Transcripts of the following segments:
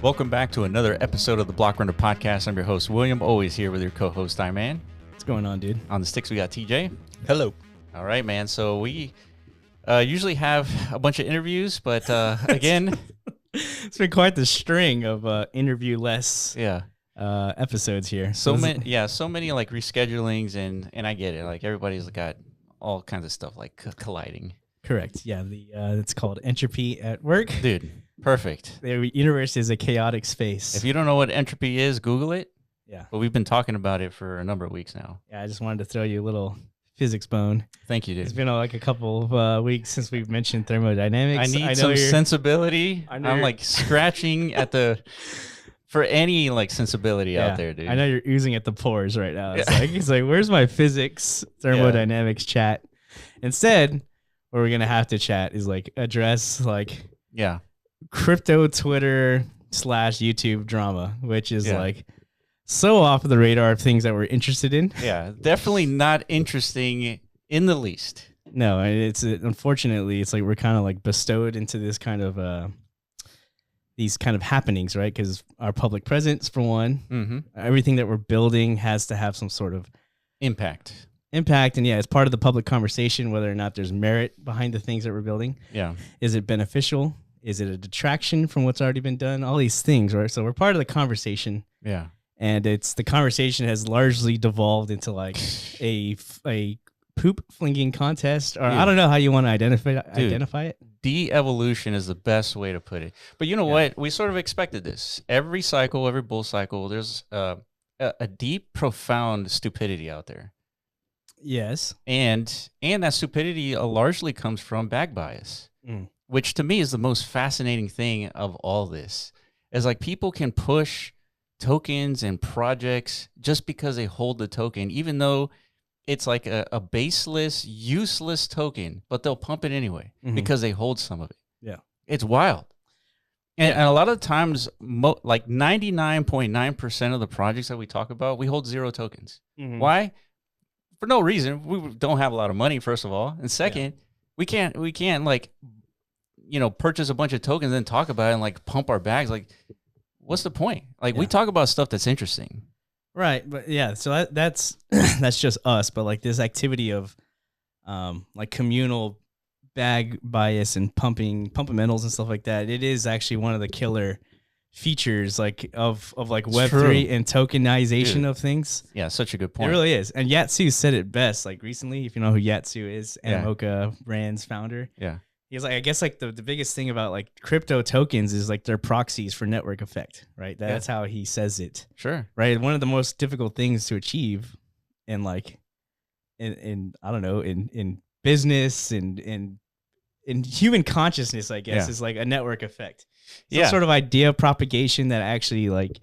Welcome back to another episode of the Block Runner Podcast. I'm your host, William, always here with your co-host, Iman. What's going on, dude? On the sticks, we got TJ. Hello. All right, man. So we usually have a bunch of interviews, but again... It's been quite the string of interview-less episodes here. So many like reschedulings, and I get it. Like everybody's got all kinds of stuff like colliding. Correct. Yeah, it's called entropy at work. Dude, perfect. The universe is a chaotic space. If you don't know what entropy is, Google it. Yeah. But we've been talking about it for a number of weeks now. Yeah, I just wanted to throw you a little physics bone. Thank you, dude. It's been like a couple of weeks since we've mentioned thermodynamics. I need some sensibility. I'm like scratching at for any like sensibility out there, dude. I know you're oozing at the pores right now. It's like, where's my physics thermodynamics chat? Instead, what we're gonna have to chat is like address like crypto Twitter / YouTube drama, which is like so off the radar of things that we're interested in. Yeah, definitely not interesting in the least. No, it's unfortunately it's like we're kind of like bestowed into this kind of these kind of happenings, right? Because our public presence, for one, everything that we're building has to have some sort of impact, and it's part of the public conversation whether or not there's merit behind the things that we're building. Yeah, is it beneficial? Is it a detraction from what's already been done? All these things, right? So we're part of the conversation. Yeah. And the conversation has largely devolved into like a poop flinging contest, or I don't know how you want to identify it. De-evolution is the best way to put it. But you know what? We sort of expected this. Every cycle, every bull cycle, there's a deep, profound stupidity out there. Yes. And that stupidity largely comes from bag bias, which to me is the most fascinating thing of all this. Is like people can push tokens and projects just because they hold the token, even though it's like a baseless, useless token, but they'll pump it anyway because they hold some of it. Yeah. It's wild. And a lot of times, like 99.9% of the projects that we talk about, we hold 0 tokens. Why? For no reason. We don't have a lot of money, first of all. And second, we can't like, purchase a bunch of tokens and then talk about it and like pump our bags. Like, what's the point? Like we talk about stuff that's interesting. Right. But yeah, so that's just us. But like this activity of like communal bag bias and pumpamentals and stuff like that, it is actually one of the killer features like of like Web3 and tokenization of things. Yeah, such a good point. It really is. And Yatsu said it best like recently, if you know who Yatsu is, Animoca Brand's founder. Yeah. He's like, I guess like the biggest thing about like crypto tokens is like they're proxies for network effect, right? That's how he says it. Sure. Right. One of the most difficult things to achieve in like, in I don't know, in business and in human consciousness, I guess, is like a network effect. Some sort of idea propagation that actually like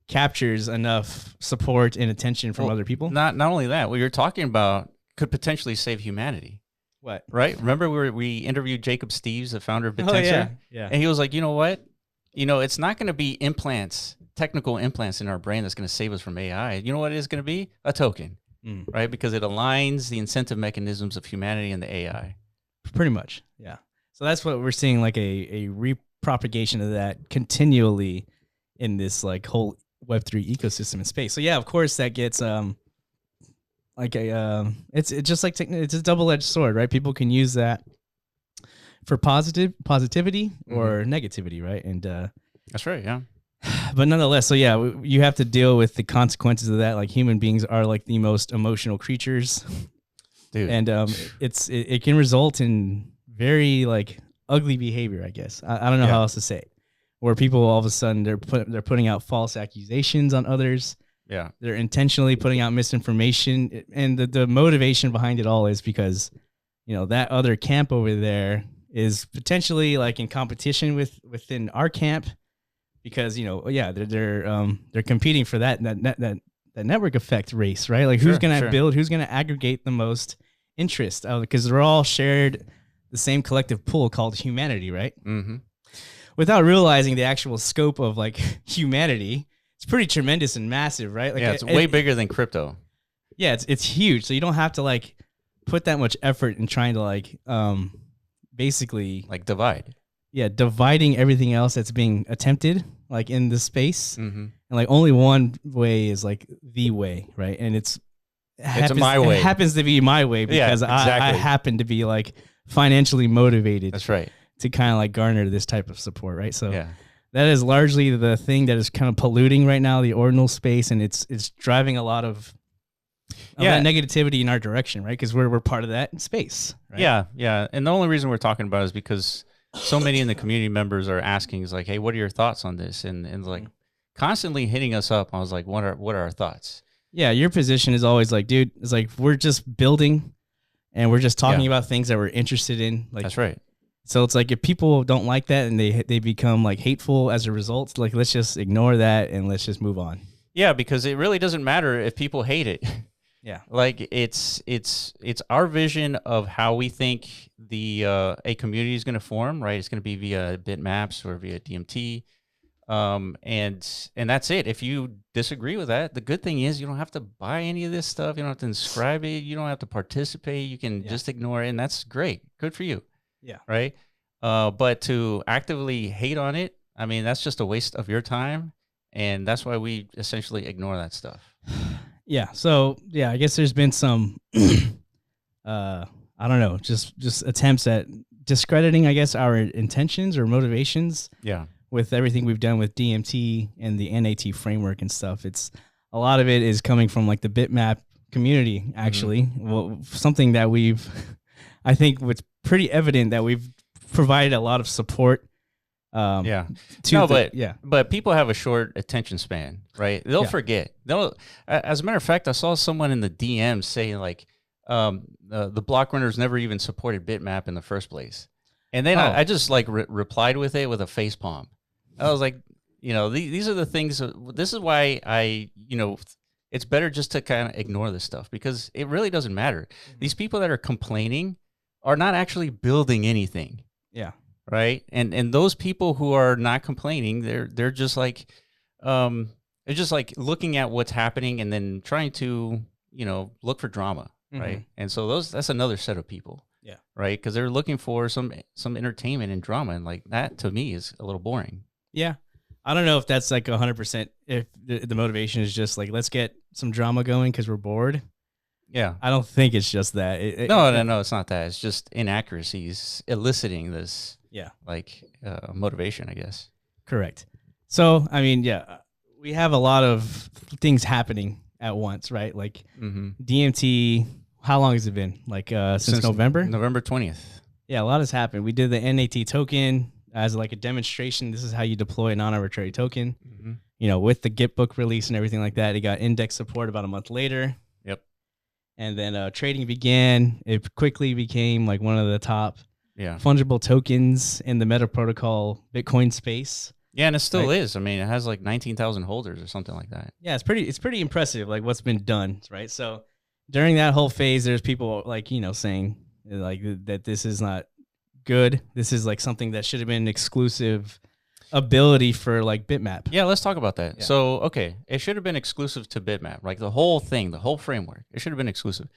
captures enough support and attention from other people. Not only that, what you're talking about could potentially save humanity. What? Right? Remember we interviewed Jacob Steves, the founder of BitMaps? Yeah. And he was like, you know what? It's not going to be technical implants in our brain that's going to save us from AI. You know what it is going to be? A token, right? Because it aligns the incentive mechanisms of humanity and the AI. Pretty much, yeah. So that's what we're seeing, like a repropagation of that continually in this like whole Web3 ecosystem and space. So yeah, of course that gets like it's just like it's a double-edged sword, right? People can use that for positivity or negativity, right? And that's right, yeah. But nonetheless, so yeah, you have to deal with the consequences of that. Like human beings are like the most emotional creatures, dude, and it can result in very like ugly behavior, I guess. I don't know how else to say it. Where people all of a sudden they're putting out false accusations on others. Yeah, they're intentionally putting out misinformation, and the motivation behind it all is because, that other camp over there is potentially like in competition within our camp, because they're competing for that network effect race, right? Like who's gonna build, who's gonna aggregate the most interest, because they're all shared the same collective pool called humanity, right? Without realizing the actual scope of like humanity. It's pretty tremendous and massive, right? Like, it's way bigger than crypto. Yeah, it's huge. So you don't have to like put that much effort in trying to like basically like divide. Yeah, dividing everything else that's being attempted. like in the space, and like only one way is like the way, right? And it's my way. It happens to be my way because I happen to be like financially motivated. That's right. To kind of like garner this type of support, right? So that is largely the thing that is kind of polluting right now the ordinal space, and it's driving a lot of that negativity in our direction, right? Because we're part of that space, right? Yeah. And the only reason we're talking about it is because so many in the community members are asking, is like, hey, what are your thoughts on this? And like constantly hitting us up. I was like, what are our thoughts? Yeah, your position is always like, dude, it's like we're just building and we're just talking about things that we're interested in. Like, that's right. So it's like if people don't like that and they become like hateful as a result, like let's just ignore that and let's just move on. Yeah, because it really doesn't matter if people hate it. Yeah. Like it's our vision of how we think a community is going to form, right? It's going to be via bitmaps or via DMT. And that's it. If you disagree with that, the good thing is you don't have to buy any of this stuff. You don't have to inscribe it. You don't have to participate. You can just ignore it, and that's great. Good for you. Yeah. Right. But to actively hate on it, I mean, that's just a waste of your time. And that's why we essentially ignore that stuff. Yeah. So yeah, I guess there's been some, I don't know, just attempts at discrediting, I guess, our intentions or motivations. Yeah. With everything we've done with DMT and the NAT framework and stuff, it's a lot of it is coming from like the BITMAP community, actually. Well, something that I think what's pretty evident that we've provided a lot of support. But people have a short attention span, right? They'll forget. As a matter of fact, I saw someone in the DMs saying like, the block runners never even supported BITMAP in the first place. And then I just like replied with it with a face palm. I was like, these are the things. This is why it's better just to kind of ignore this stuff because it really doesn't matter. Mm-hmm. These people that are complaining are not actually building anything. Yeah. Right. And those people who are not complaining, they're just like, looking at what's happening and then trying to, look for drama. Mm-hmm. Right. And so that's another set of people. Yeah. Right. Because they're looking for some entertainment and drama. And like that to me is a little boring. Yeah. I don't know if that's like 100%. If the motivation is just like, let's get some drama going because we're bored. Yeah. I don't think it's just that. No, it's not that. It's just inaccuracies eliciting this. Yeah. Like motivation, I guess. Correct. So, I mean, we have a lot of things happening at once, right? Like DMT. How long has it been? Like since November? November 20th. Yeah, a lot has happened. We did the NAT token as like a demonstration. This is how you deploy a non-arbitrary token. Mm-hmm. With the Git book release and everything like that. It got index support about a month later. Yep. And then trading began. It quickly became like one of the top fungible tokens in the Meta protocol Bitcoin space. Yeah, and it still is. I mean, it has like 19,000 holders or something like that. Yeah, it's pretty impressive, like what's been done, right? So during that whole phase, there's people like, saying like that this is not good. This is like something that should have been exclusive ability for like BITMAP. Yeah, let's talk about that. Yeah. So, okay, it should have been exclusive to BITMAP, like the whole thing, the whole framework. It should have been exclusive.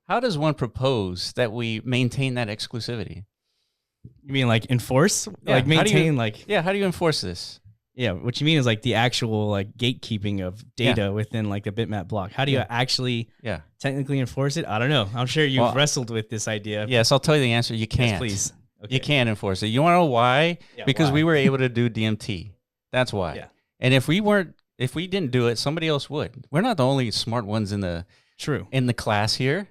How does one propose that we maintain that exclusivity? You mean like enforce? Yeah. Like maintain how do you enforce this? Yeah, what you mean is like the actual like gatekeeping of data within like the BITMAP block. How do you actually technically enforce it? I don't know. I'm sure you've wrestled with this idea. Yes, I'll tell you the answer. You can't. Yes, please. Okay. You can't enforce it. You want to know why? Yeah, because we were able to do DMT. That's why. Yeah. And if we didn't do it, somebody else would. We're not the only smart ones in the class here.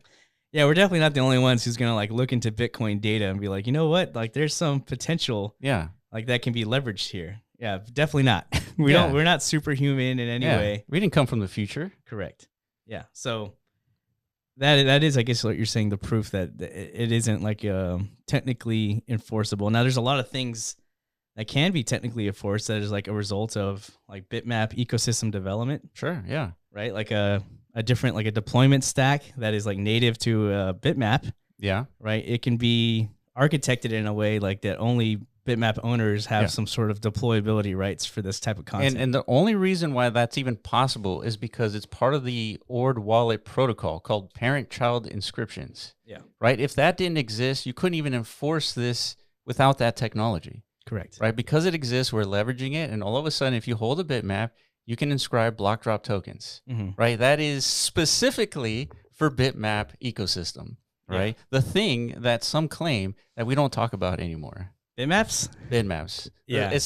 Yeah, we're definitely not the only ones who's gonna like look into Bitcoin data and be like, you know what? Like, there's some potential. Yeah. Like that can be leveraged here. Yeah, definitely not. We're not superhuman in any way. We didn't come from the future. Correct. Yeah. So that is, I guess, what you're saying, the proof that it isn't like technically enforceable. Now, there's a lot of things that can be technically enforced that is like a result of like BITMAP ecosystem development. Sure. Yeah. Right. Like a different, like a deployment stack that is like native to BITMAP. Yeah. Right. It can be architected in a way like that only BITMAP owners have some sort of deployability rights for this type of content. And the only reason why that's even possible is because it's part of the Ord wallet protocol called parent-child inscriptions. Yeah. Right? If that didn't exist, you couldn't even enforce this without that technology. Correct. Right? Because it exists, we're leveraging it. And all of a sudden, if you hold a bitmap, you can inscribe block drop tokens, right? That is specifically for bitmap ecosystem, right? The thing that some claim that we don't talk about anymore. Bitmaps? Bitmaps. Yeah.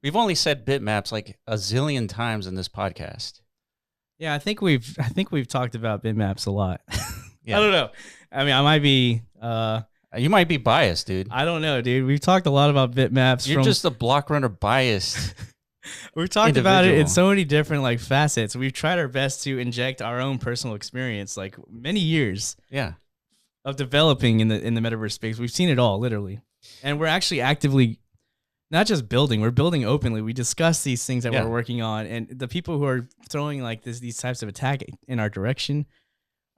We've only said bitmaps like a zillion times in this podcast. Yeah, I think we've talked about bitmaps a lot. Yeah. I don't know. I mean, I might be you might be biased, dude. I don't know, dude. We've talked a lot about bitmaps. You're just a block runner biased. We've talked about it in so many different like facets. We've tried our best to inject our own personal experience, like many years of developing in the metaverse space. We've seen it all, literally. And we're actually actively not just building, we're building openly. We discuss these things that we're working on, and the people who are throwing like these types of attack in our direction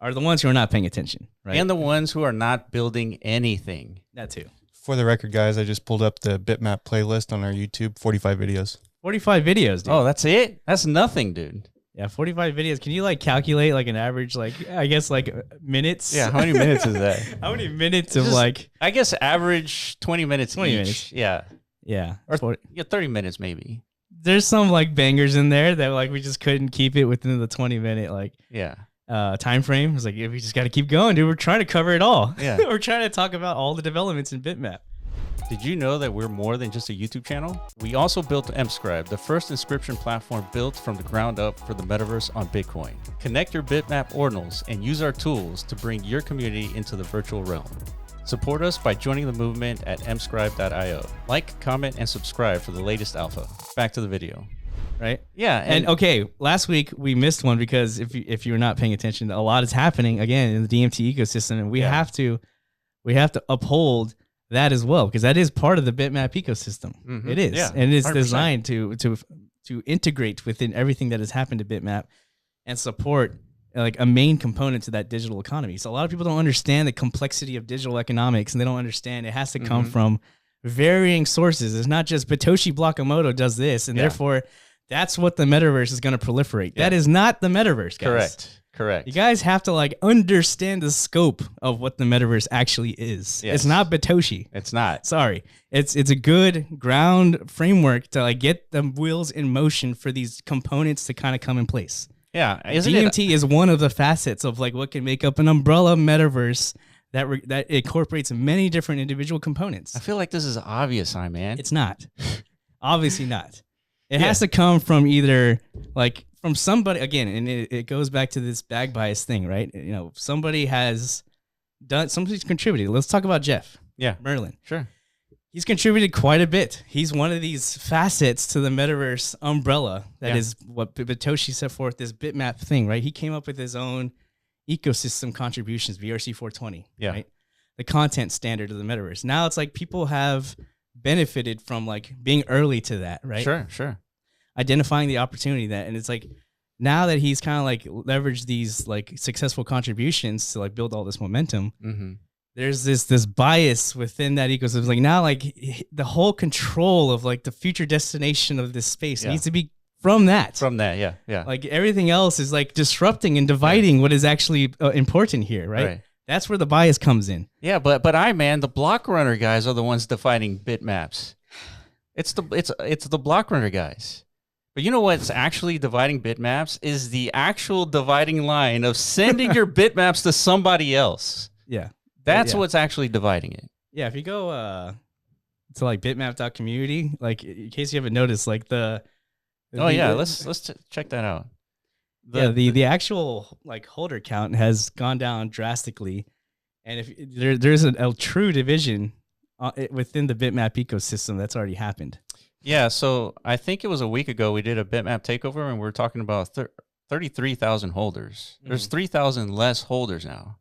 are the ones who are not paying attention, right? And the ones who are not building anything. That too. For the record, guys, I just pulled up the bitmap playlist on our YouTube. 45 videos. 45 videos, dude. Oh, that's it? That's nothing, dude. Yeah, 45 videos. Can you like calculate like an average, like I guess like minutes? Yeah, how many minutes is that? How many minutes of like? I guess average 20 minutes 20 each. Minutes. Yeah. Yeah. Or 30 minutes maybe. There's some like bangers in there that like we just couldn't keep it within the 20-minute like time frame. It's like we just got to keep going, dude. We're trying to cover it all. Yeah. We're trying to talk about all the developments in BITMAP. Did you know that we're more than just a YouTube channel? We also built Mscribe, the first inscription platform built from the ground up for the metaverse on Bitcoin. Connect your bitmap ordinals and use our tools to bring your community into the virtual realm. Support us by joining the movement at mscribe.io. Like, comment, and subscribe for the latest alpha. Back to the video. Right? Yeah. And okay, last week we missed one because if you're not paying attention, a lot is happening again in the DMT ecosystem, and we have to uphold that as well, because that is part of the bitmap ecosystem. It is, and it's 100%. Designed to integrate within everything that has happened to bitmap and support like a main component to that digital economy. So a lot of people don't understand the complexity of digital economics, and they don't understand it has to come from varying sources. It's not just Satoshi Nakamoto does this, and therefore that's what the metaverse is going to proliferate. That is not the metaverse, guys. Correct. You guys have to like understand the scope of what the metaverse actually is. Yes. It's not Satoshi. It's not. Sorry. It's a good ground framework to like get the wheels in motion for these components to kind of come in place. Yeah. DMT is one of the facets of like what can make up an umbrella metaverse that incorporates many different individual components. I feel like this is obvious, man. It's not. Obviously not. It has to come from either like from somebody, again, and it goes back to this bag bias thing, right? You know, somebody's contributed. Let's talk about Jeff. Yeah. Merlin. Sure. He's contributed quite a bit. He's one of these facets to the metaverse umbrella that is what Satoshi set forth, this bitmap thing, right? He came up with his own ecosystem contributions, VRC 420, right? The content standard of the metaverse. Now it's like people have benefited from like being early to that, right? Sure. Identifying the opportunity and it's like now that he's kind of like leveraged these like successful contributions to like build all this momentum, there's this bias within that ecosystem. Like now, like the whole control of like the future destination of this space needs to be from that. Yeah. Like everything else is like disrupting and dividing what is actually important here, right? That's where the bias comes in. Yeah, but the block runner guys are the ones defining bitmaps. It's the block runner guys. But you know what's actually dividing bitmaps is the actual dividing line of sending your bitmaps to somebody else. Yeah. That's what's actually dividing it. Yeah, if you go to like bitmap.community, like in case you haven't noticed, like let's check that out. The actual like holder count has gone down drastically, and if there's a true division within the bitmap ecosystem that's already happened. Yeah, so I think it was a week ago we did a bitmap takeover, and we were talking about 33,000 holders. There's 3,000 less holders now.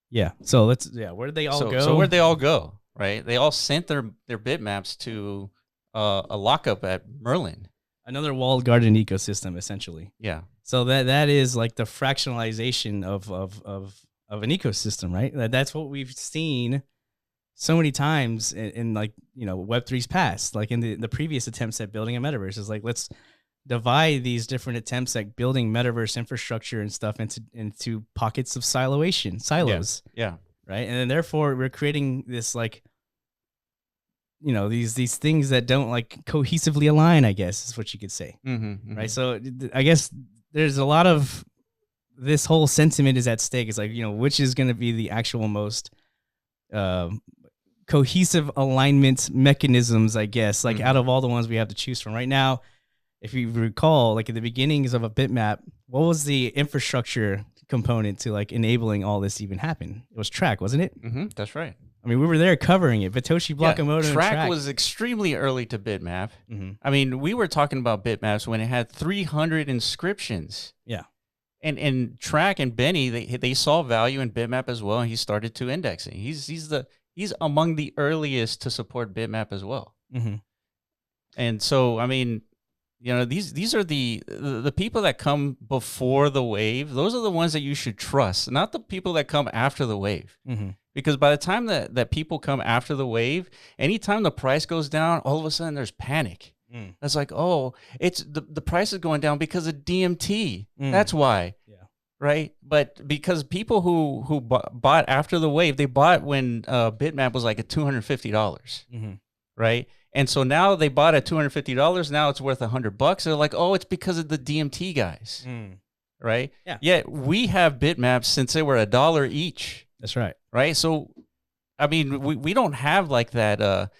Yeah. So where did they all go? So where'd they all go? Right? They all sent their bitmaps to a lockup at Merlin. Another walled garden ecosystem, essentially. Yeah. So that is like the fractionalization of an ecosystem, right? That's what we've seen so many times in like, you know, Web3's past, like in the previous attempts at building a metaverse. Is like, let's divide these different attempts at building metaverse infrastructure and stuff into pockets of silos. Yeah. Right. And then therefore we're creating this like these things that don't like cohesively align, I guess is what you could say. Right. So I guess there's a lot of this whole sentiment is at stake. It's like, which is going to be the actual most cohesive alignment mechanisms, I guess, like out of all the ones we have to choose from right now. If you recall, like at the beginnings of a bitmap, what was the infrastructure component to like enabling all this to even happen? It was Track, wasn't it? That's right. I mean, we were there covering it. Satoshi Nakamoto and Track was extremely early to bitmap. I mean, we were talking about bitmaps when it had 300 inscriptions. Yeah. And Track and Benny, they saw value in bitmap as well, and he started to index it. He's among the earliest to support bitmap as well. And so, I mean, these are the people that come before the wave. Those are the ones that you should trust, not the people that come after the wave. Because by the time that people come after the wave, anytime the price goes down, all of a sudden there's panic. It's like, oh, it's the price is going down because of DMT. That's why. Yeah. Right. But because people who bought after the wave, they bought when bitmap was like at $250. Right. And so now they bought at $250. Now it's worth $100. They're like, oh, it's because of the DMT guys. Right. Yeah. Yet we have bitmaps since they were $1 each. That's right. Right. So, I mean, we don't have like that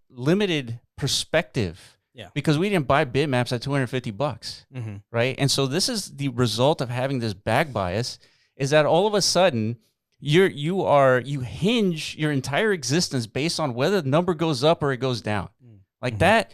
limited perspective. Yeah. Because we didn't buy bitmaps at $250. Right. And so this is the result of having this bag bias, is that all of a sudden you hinge your entire existence based on whether the number goes up or it goes down. Like that,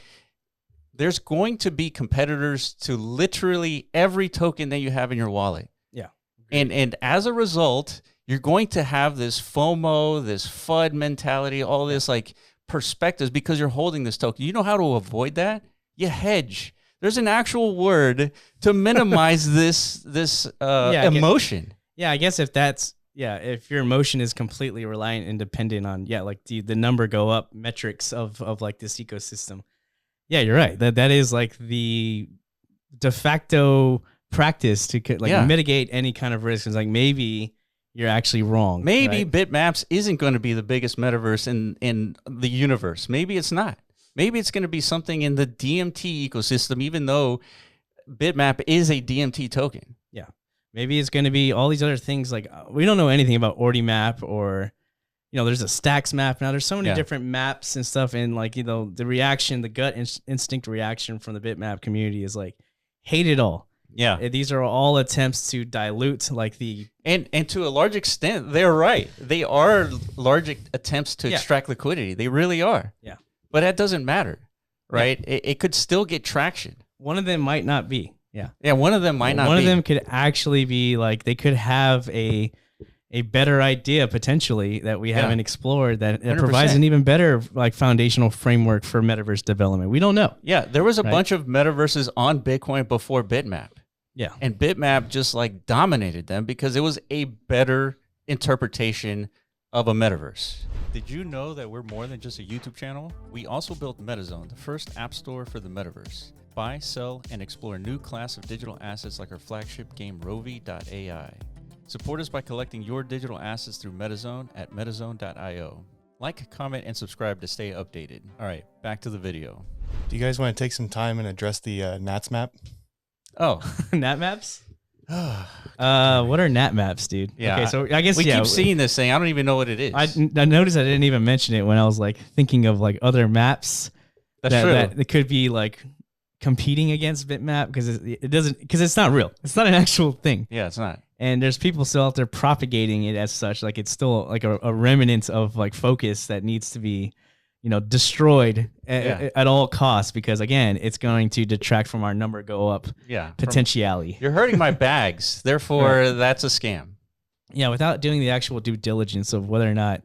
there's going to be competitors to literally every token that you have in your wallet. Yeah. And as a result, you're going to have this FOMO, this FUD mentality, all this like perspectives because you're holding this token. You know how to avoid that? You hedge. There's an actual word to minimize this emotion. I guess if your emotion is completely reliant and dependent on like the number go up metrics of like this ecosystem. Yeah, you're right. That is like the de facto practice to mitigate any kind of risk. It's like maybe you're actually wrong. Maybe bitmaps isn't going to be the biggest metaverse in the universe. Maybe it's not. Maybe it's going to be something in the DMT ecosystem, even though bitmap is a DMT token. Yeah. Maybe it's going to be all these other things. Like we don't know anything about OrdiMap or, there's a Stacks map now. There's so many different maps and stuff. And like, the reaction, the gut instinct reaction from the bitmap community is like, hate it all. Yeah. These are all attempts to dilute like the... And to a large extent, they're right. They are large attempts to extract liquidity. They really are. Yeah. But that doesn't matter, right? Yeah. It could still get traction. One of them might not be. Yeah. Yeah, one of them might not be. One of them could actually be like, they could have a better idea potentially that we haven't explored that provides an even better like foundational framework for metaverse development. We don't know. Yeah, there was a bunch of metaverses on Bitcoin before BITMAP. Yeah. And BITMAP just like dominated them because it was a better interpretation of a metaverse. Did you know that we're more than just a YouTube channel? We also built Metazone, the first app store for the metaverse. Buy, sell, and explore a new class of digital assets like our flagship game Rovi.ai. Support us by collecting your digital assets through Metazone at metazone.io. Like, comment, and subscribe to stay updated. All right, back to the video. Do you guys want to take some time and address the Nats map? Oh, Nat maps? What are Nat maps, dude? Yeah. Okay, so I guess we keep seeing this thing. I don't even know what it is. I noticed I didn't even mention it when I was like thinking of like other maps that it could be like competing against bitmap because it's not real. It's not an actual thing. Yeah, it's not. And there's people still out there propagating it as such. Like it's still like a remnant of like focus that needs to be, destroyed at all costs because again, it's going to detract from our number go up potentiality. You're hurting my bags. Therefore, that's a scam. Yeah, without doing the actual due diligence of whether or not,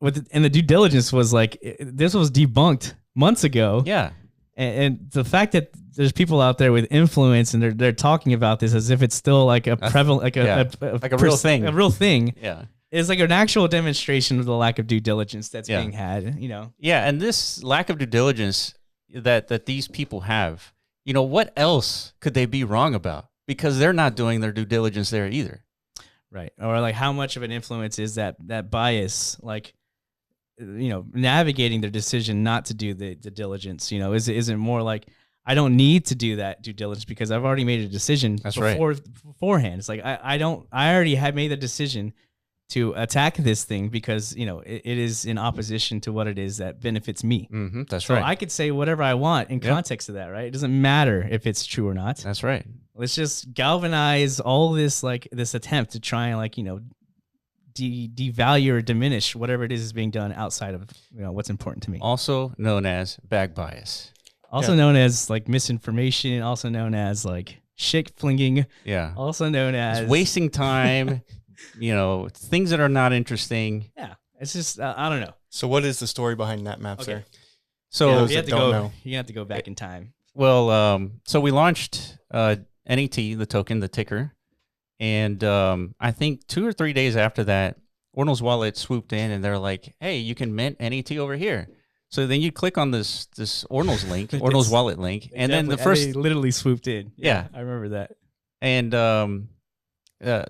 and the due diligence was like, this was debunked months ago. Yeah. And the fact that there's people out there with influence and they're talking about this as if it's still like a prevalent, like a real thing. A real thing. Yeah. It's like an actual demonstration of the lack of due diligence that's being had, Yeah, and this lack of due diligence that these people have, what else could they be wrong about? Because they're not doing their due diligence there either. Right. Or like how much of an influence is that bias? Like navigating their decision not to do the diligence, isn't more like, I don't need to do that due diligence because I've already made a decision beforehand. It's like, I already had made the decision to attack this thing because, it is in opposition to what it is that benefits me. Mm-hmm, that's so right. I could say whatever I want in context of that, right? It doesn't matter if it's true or not. That's right. Let's just galvanize all this, this attempt to try and devalue or diminish whatever it is being done outside of what's important to me. Also known as bag bias. Also known as misinformation. Also known as shit flinging. Yeah. Also known as it's wasting time. Things that are not interesting. Yeah, it's just I don't know. So what is the story behind NatMaps there? So you have to go back in time. Well, so we launched NAT, the token, the ticker, and I think 2 or 3 days after that, Ordinal's Wallet swooped in and they're like, "Hey, you can mint NAT over here." So then you click on this Ordinal's link, Ordinal's Wallet link, and then they literally swooped in. Yeah, I remember that. And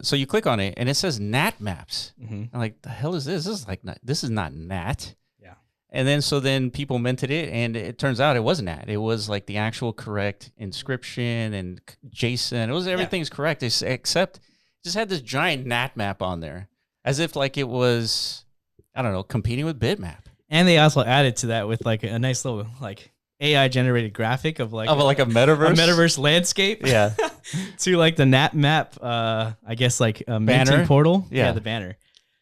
so you click on it, and it says NatMaps. Mm-hmm. I'm like, the hell is this? This is not Nat. Yeah. And then people minted it, and it turns out it wasn't Nat. It was the actual correct inscription and JSON. It was everything's correct except it just had this giant Nat map on there, as if it was, I don't know, competing with BITMAP. And they also added to that with a nice little AI generated graphic of a metaverse landscape. Yeah. To the Nat map, I guess minting portal. Yeah, the banner.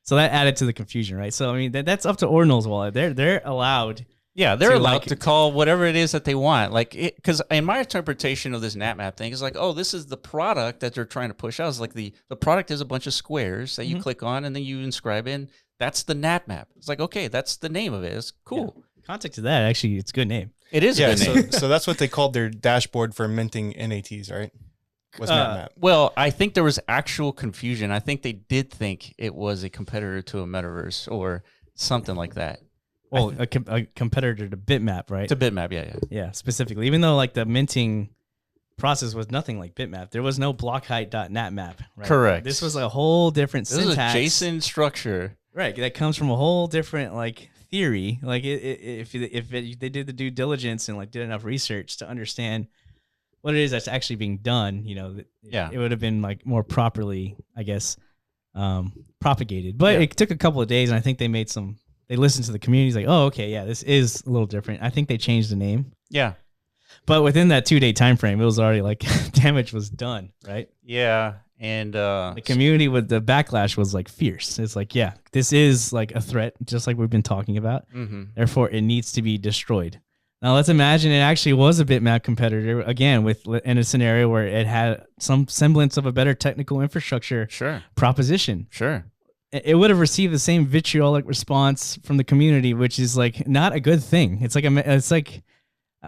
So that added to the confusion, right? So I mean that's up to Ordinal's Wallet. They're allowed. Yeah, they're allowed to call whatever it is that they want. Because in my interpretation of this Nat map thing is this is the product that they're trying to push out. It's the product is a bunch of squares that you click on and then you inscribe in. That's the Nat map. It's okay, that's the name of it. It's cool. Yeah. Context of that, actually, it's a good name. It is a good name. So that's what they called their dashboard for minting NATs, right? Was NatMap. Well, I think there was actual confusion. I think they did think it was a competitor to a metaverse or something like that. Well, a competitor to BITMAP, right? To BITMAP, yeah. Yeah, specifically. Even though the minting process was nothing like BITMAP. There was no block height.natmap, right? Correct. This was a whole different syntax. This is a JSON structure. Right, that comes from a whole different theory. If they did the due diligence and did enough research to understand what it is that's actually being done, it would have been more properly, I guess, propagated. But it took a couple of days, and I think they listened to the community. Oh, okay, yeah, this is a little different. I think they changed the name. Yeah. But within that 2-day time frame, it was already damage was done, right? Yeah. And the community with the backlash was fierce. It's this is a threat, just like we've been talking about. Mm-hmm. Therefore, it needs to be destroyed. Now, let's imagine it actually was a BITMAP competitor, again, in a scenario where it had some semblance of a better technical infrastructure proposition. Sure. It would have received the same vitriolic response from the community, which is not a good thing.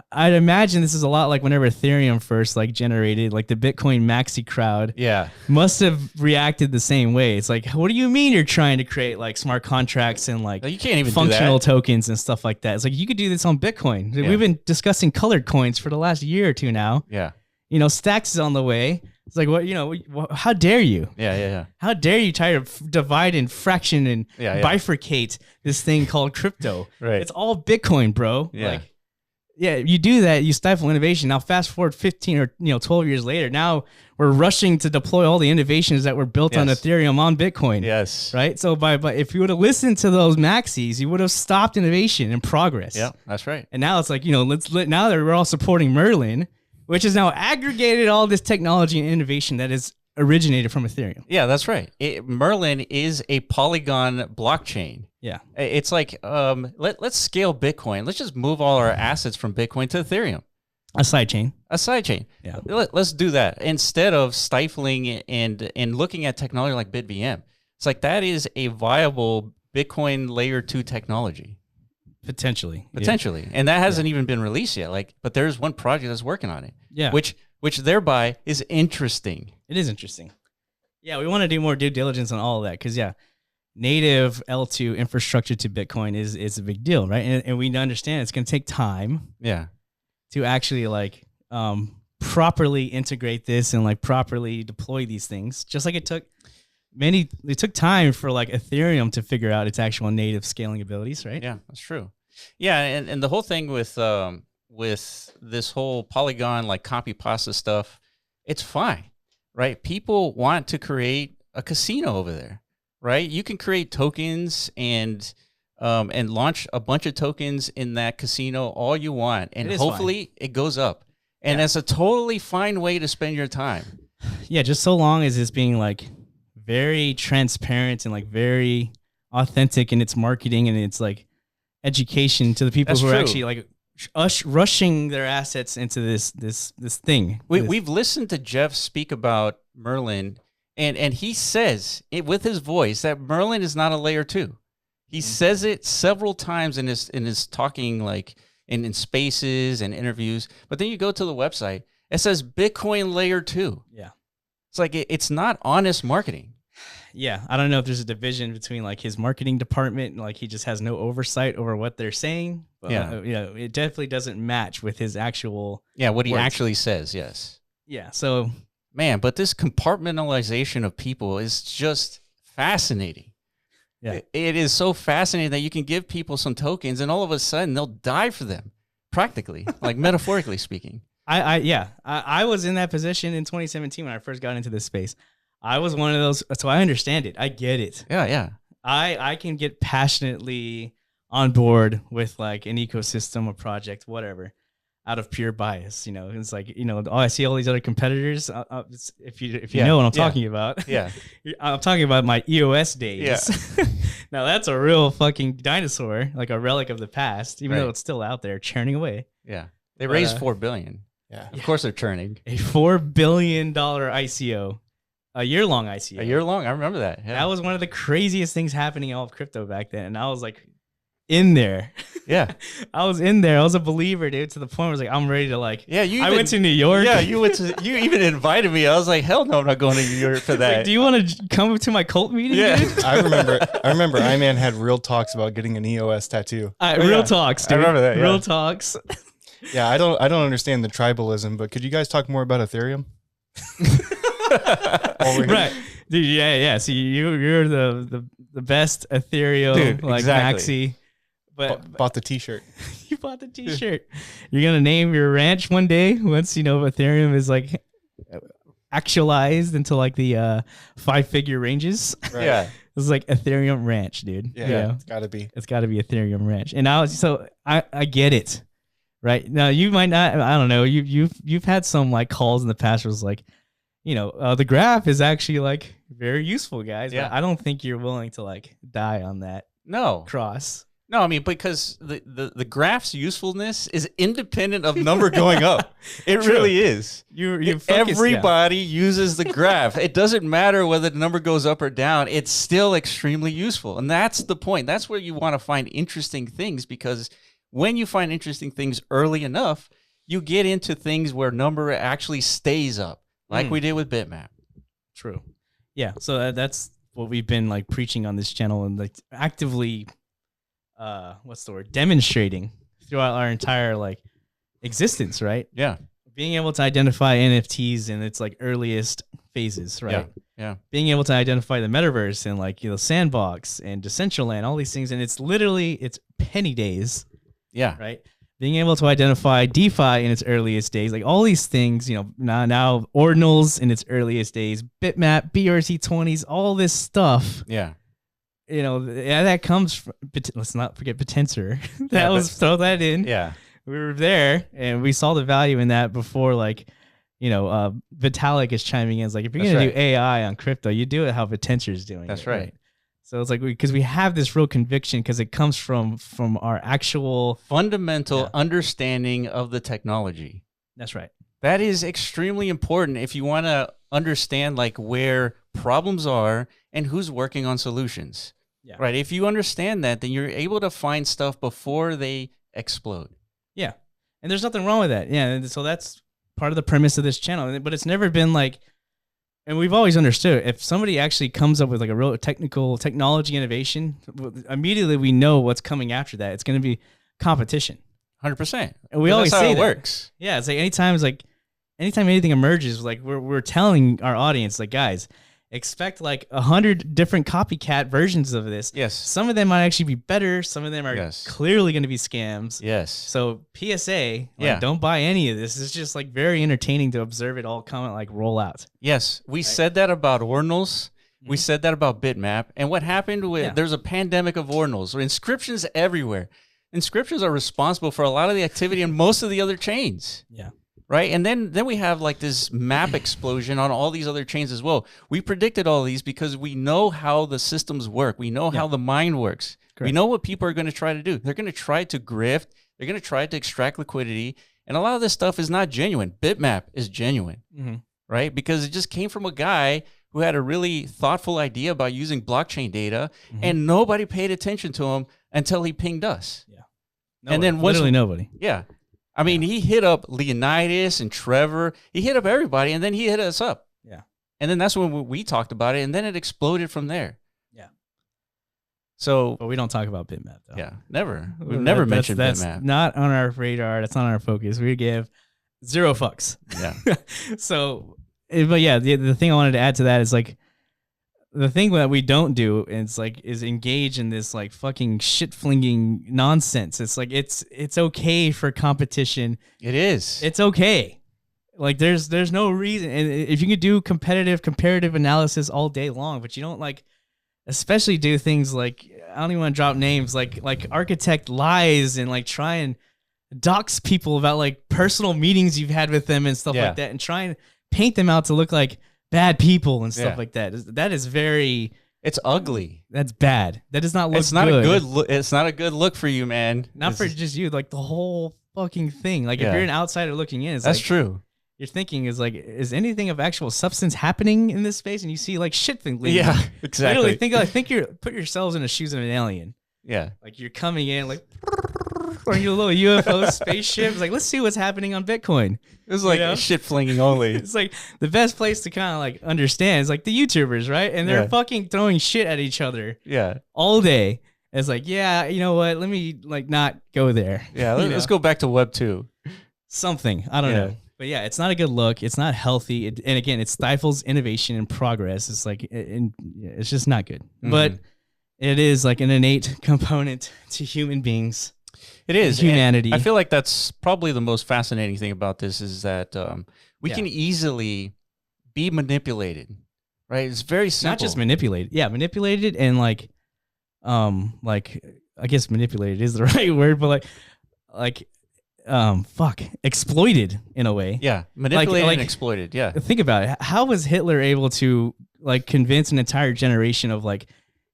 I'd imagine this is a lot like whenever Ethereum first generated, the Bitcoin maxi crowd. Yeah, must have reacted the same way. It's what do you mean you're trying to create smart contracts and you can't even functional do that. Tokens and stuff like that? It's you could do this on Bitcoin. Yeah. We've been discussing colored coins for the last year or two now. Yeah, Stacks is on the way. It's what? How dare you? Yeah. How dare you try to divide and fraction and bifurcate this thing called crypto? Right. It's all Bitcoin, bro. Yeah. Yeah, you do that, you stifle innovation. Now, fast forward 15 or 12 years later, now we're rushing to deploy all the innovations that were built on Ethereum on Bitcoin. Yes. Right? So but if you would have listened to those maxis, you would have stopped innovation and progress. Yeah, that's right. And now it's now that we're all supporting Merlin, which has now aggregated all this technology and innovation that is originated from Ethereum. Yeah, that's right. Merlin is a Polygon blockchain. Yeah. It's let's scale Bitcoin. Let's just move all our assets from Bitcoin to Ethereum. A sidechain. Yeah. Let's do that instead of stifling and looking at technology like BitVM. It's that is a viable Bitcoin layer 2 technology. Potentially. And that hasn't even been released yet. But there's one project that's working on it. Yeah. Which thereby is interesting. It is interesting. Yeah, we want to do more due diligence on all of that because, native L2 infrastructure to Bitcoin is a big deal, right? And we understand it's going to take time. Yeah. To actually properly integrate this and properly deploy these things, just like it took it took time for like Ethereum to figure out its actual native scaling abilities, right? Yeah, that's true. Yeah, and the whole thing with this whole Polygon like copy pasta stuff, it's fine, right? People want to create a casino over there, right? You can create tokens and launch a bunch of tokens in that casino all you want, and hopefully it goes up. And that's a totally fine way to spend your time. Yeah, just so long as it's being like very transparent and like very authentic in its marketing and its like education to the people who are actually like rushing their assets into this thing. We've listened to Jeff speak about Merlin, and he says it with his voice that Merlin is not a layer 2. He says it several times in his talking, like in spaces and interviews. But then you go to the website, it says Bitcoin layer 2. Yeah, it's like it's not honest marketing. Yeah, I don't know if there's a division between like his marketing department and like he just has no oversight over what they're saying. But, it definitely doesn't match with his actual what he actually says. Yes. Yeah. So man, but this compartmentalization of people is just fascinating. Yeah, it is so fascinating that you can give people some tokens and all of a sudden they'll die for them, practically, like metaphorically speaking. I was in that position in 2017 when I first got into this space. I was one of those, so I understand it. I get it. Yeah. I can get passionately on board with like an ecosystem, a project, whatever, out of pure bias. You know, it's like, I see all these other competitors. If you know what I'm talking about. Yeah. I'm talking about my EOS days. Yeah. Now that's a real fucking dinosaur, like a relic of the past, even though it's still out there churning away. Yeah. They raised $4 billion. Yeah. Of course they're churning. A $4 billion ICO. A year-long ICO. A year-long? I remember that. Yeah. That was one of the craziest things happening in all of crypto back then. And I was like in there. Yeah. I was in there. I was a believer, dude, to the point where I was like, I'm ready to like. Yeah, I went to New York. Yeah, you even invited me. I was like, hell no, I'm not going to New York for that. Like, do you want to come to my cult meeting? Yeah. Dude? I remember Iman had real talks about getting an EOS tattoo. Real talks, dude. I remember that. Yeah. Real talks. Yeah, I don't understand the tribalism, but could you guys talk more about Ethereum? Right. Dude, yeah. So you're the best Ethereum, dude, like exactly. maxi. But bought the T-shirt. You bought the T-shirt. You're gonna name your ranch one day once Ethereum is like actualized into like the 5-figure ranges. Right. Yeah. It's like Ethereum Ranch, dude. Yeah, it's gotta be. It's gotta be Ethereum Ranch. And I get it. Right. Now you might not, I don't know, you've had some like calls in the past where it was like, the graph is actually like very useful, guys. Yeah. But I don't think you're willing to like die on that cross. No, I mean, because the graph's usefulness is independent of number going up. It really is. Everybody uses the graph. It doesn't matter whether the number goes up or down. It's still extremely useful. And that's the point. That's where you want to find interesting things, because when you find interesting things early enough, you get into things where number actually stays up, like we did with BITMAP. True. Yeah. So that's what we've been like preaching on this channel and like actively, demonstrating throughout our entire like existence, right? Yeah. Being able to identify NFTs in its like earliest phases, right? Yeah. Being able to identify the metaverse and like, Sandbox and Decentraland, all these things. And it's penny days. Yeah. Right. Being able to identify DeFi in its earliest days, like all these things, now ordinals in its earliest days, BITMAP, BRC20s, all this stuff. Yeah. That comes from, let's not forget Potensor. Throw that in. Yeah. We were there and we saw the value in that before, like, Vitalik is chiming in. It's like, if you're going to do AI on crypto, you do it how Potensor is doing That's right. So it's like, because we have this real conviction because it comes from our actual fundamental understanding of the technology. That's right. That is extremely important if you want to understand like where problems are and who's working on solutions. Yeah. Right. If you understand that, then you're able to find stuff before they explode. Yeah. And there's nothing wrong with that. Yeah. And so that's part of the premise of this channel. But it's never been like, and we've always understood, if somebody actually comes up with like a real technology innovation, immediately we know what's coming after that. It's going to be competition. 100%. And we always say it works. Yeah. It's like anytime anything emerges, like we're telling our audience, like, guys, expect like 100 different copycat versions of this. Yes. Some of them might actually be better. Some of them are clearly going to be scams. Yes. So PSA, don't buy any of this. It's just like very entertaining to observe it all come like roll out. Yes. We said that about ordinals. We said that about BITMAP. And what happened with, there's a pandemic of ordinals. Inscriptions everywhere. Inscriptions are responsible for a lot of the activity in most of the other chains. Yeah. Right. And then we have like this map explosion on all these other chains as well. We predicted all these because we know how the systems work. We know how the mind works. Correct. We know what people are going to try to do. They're going to try to grift. They're going to try to extract liquidity. And a lot of this stuff is not genuine. BITMAP is genuine, right? Because it just came from a guy who had a really thoughtful idea about using blockchain data, and nobody paid attention to him until he pinged us. Yeah. Nobody. And then literally nobody. Yeah. I mean, he hit up Leonidas and Trevor. He hit up everybody, and then he hit us up. Yeah. And then that's when we talked about it, and then it exploded from there. Yeah. So, but we don't talk about BITMAP, though. Yeah, never. We've never mentioned BITMAP. That's not on our radar. That's not on our focus. We give 0 fucks. Yeah. So, but yeah, the thing I wanted to add to that is like, the thing that we don't do is engage in this like fucking shit flinging nonsense. It's like it's okay for competition. It is. It's okay. Like there's no reason. And if you could do comparative analysis all day long, but you don't like, especially do things like, I don't even want to drop names, like architect lies and like try and dox people about like personal meetings you've had with them and stuff like that, and try and paint them out to look like bad people and stuff like that. That is very. It's ugly. That's bad. That does not look. It's not a good look. It's not a good look for you, man. Not for just you. Like the whole fucking thing. Like if you're an outsider looking in, that's true. You're thinking is anything of actual substance happening in this space? And you see like shit thing. Yeah, exactly. Literally think put yourselves in the shoes of an alien. Yeah. Like you're coming in like. Or your little UFO spaceship. It's like, let's see what's happening on Bitcoin. It was like shit flinging only. It's like the best place to kind of like understand is like the YouTubers, right? And they're fucking throwing shit at each other. Yeah. All day. It's like, yeah, you know what? Let me like not go there. Yeah. Let's go back to Web 2. Something. I don't know. But yeah, it's not a good look. It's not healthy. And again, it stifles innovation and progress. It's like, it's just not good. But it is like an innate component to human beings. It is humanity. And I feel like that's probably the most fascinating thing about this is that we can easily be manipulated, right? It's very simple. Not just manipulated. Yeah, manipulated and like I guess manipulated is the right word, but exploited in a way. Yeah, manipulated and exploited. Yeah. Think about it. How was Hitler able to like convince an entire generation of like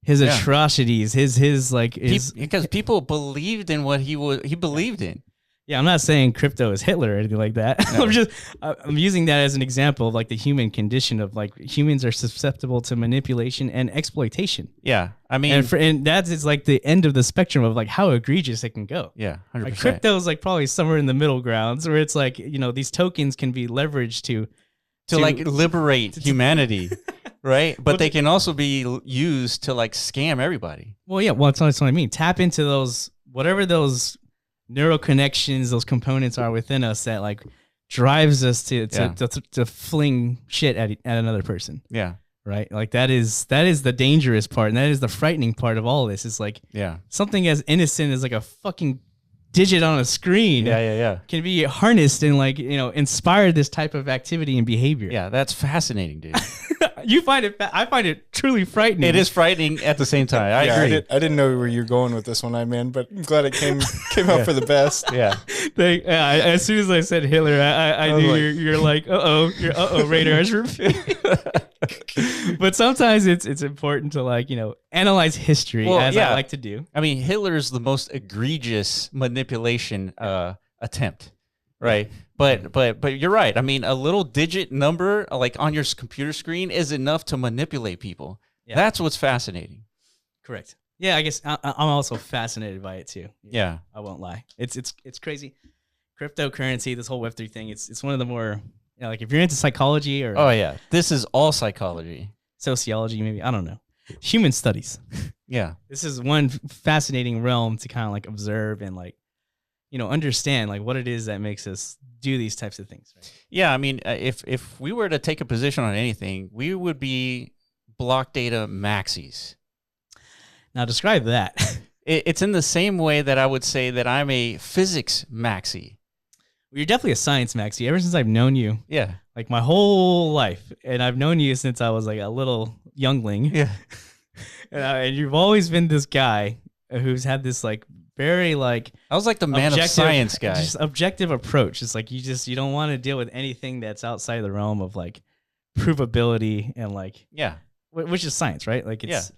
his atrocities, because people believed in what he believed in. Yeah, I'm not saying crypto is Hitler or anything like that. No. I'm using that as an example of like the human condition of like humans are susceptible to manipulation and exploitation. Yeah, I mean, and that is like the end of the spectrum of like how egregious it can go. Yeah, 100%. Like crypto is like probably somewhere in the middle grounds where it's like, you know, these tokens can be leveraged to like liberate humanity. Right, but they can also be used to like scam everybody. Well, yeah, that's what I mean. Tap into those, whatever those neural connections, those components are within us that like drives us to fling shit at another person. Yeah, right. Like that is the dangerous part, and that is the frightening part of all this. Is like something as innocent as like a fucking digit on a screen. Can be harnessed and like, you know, inspire this type of activity and behavior. Yeah, that's fascinaning, dude. You find it? I find it truly frightening. It is frightening at the same time. I agree. I didn't know where you're going with this one, but I'm glad it came out for the best. Yeah. As soon as I said Hitler, I knew like, you're like, your radars. But sometimes it's important to like, you know, analyze history I like to do. I mean, Hitler is the most egregious manipulation attempt. Right. But you're right. I mean, a little digit number like on your computer screen is enough to manipulate people. Yeah. That's what's fascinating. Correct. Yeah, I guess I'm also fascinated by it too. Yeah. I won't lie. It's crazy. Cryptocurrency, this whole Web3 thing, it's one of the more, you know, like if you're into psychology or this is all psychology. Sociology, maybe, I don't know. Human studies. Yeah. This is one fascinating realm to kind of like observe and like, you know, understand like what it is that makes us do these types of things. Right? Yeah, I mean, if we were to take a position on anything, we would be block data maxis. Now describe that. It's in the same way that I would say that I'm a physics maxi. You're definitely a science maxi. Ever since I've known you, Yeah, like my whole life, and I've known you since I was like a little youngling. Yeah, and you've always been this guy who's had this like very like I was like the man of science guy. Just objective approach. It's like you don't want to deal with anything that's outside the realm of like provability and like which is science, right? Like it's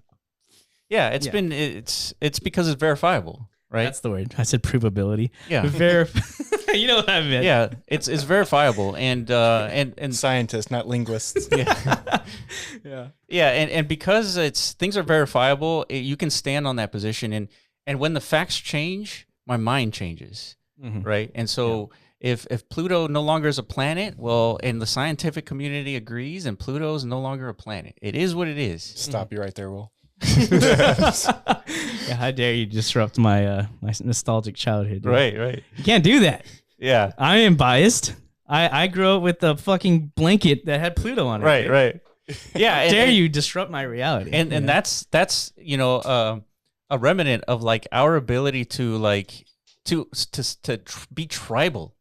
it's because it's verifiable, right? That's the word. I said provability. Yeah, you know what I meant. Yeah, it's verifiable and scientists, not linguists. And because things are verifiable, you can stand on that position and when the facts change, my mind changes, right? And so if Pluto no longer is a planet, well, and the scientific community agrees, and Pluto is no longer a planet, it is what it is. Stop you right there, Will. How dare you disrupt my my nostalgic childhood? Dude. Right. You can't do that. Yeah, I am biased. I grew up with a fucking blanket that had Pluto on it. Right. Yeah, How dare you disrupt my reality? And that's a remnant of like our ability to like to be tribal,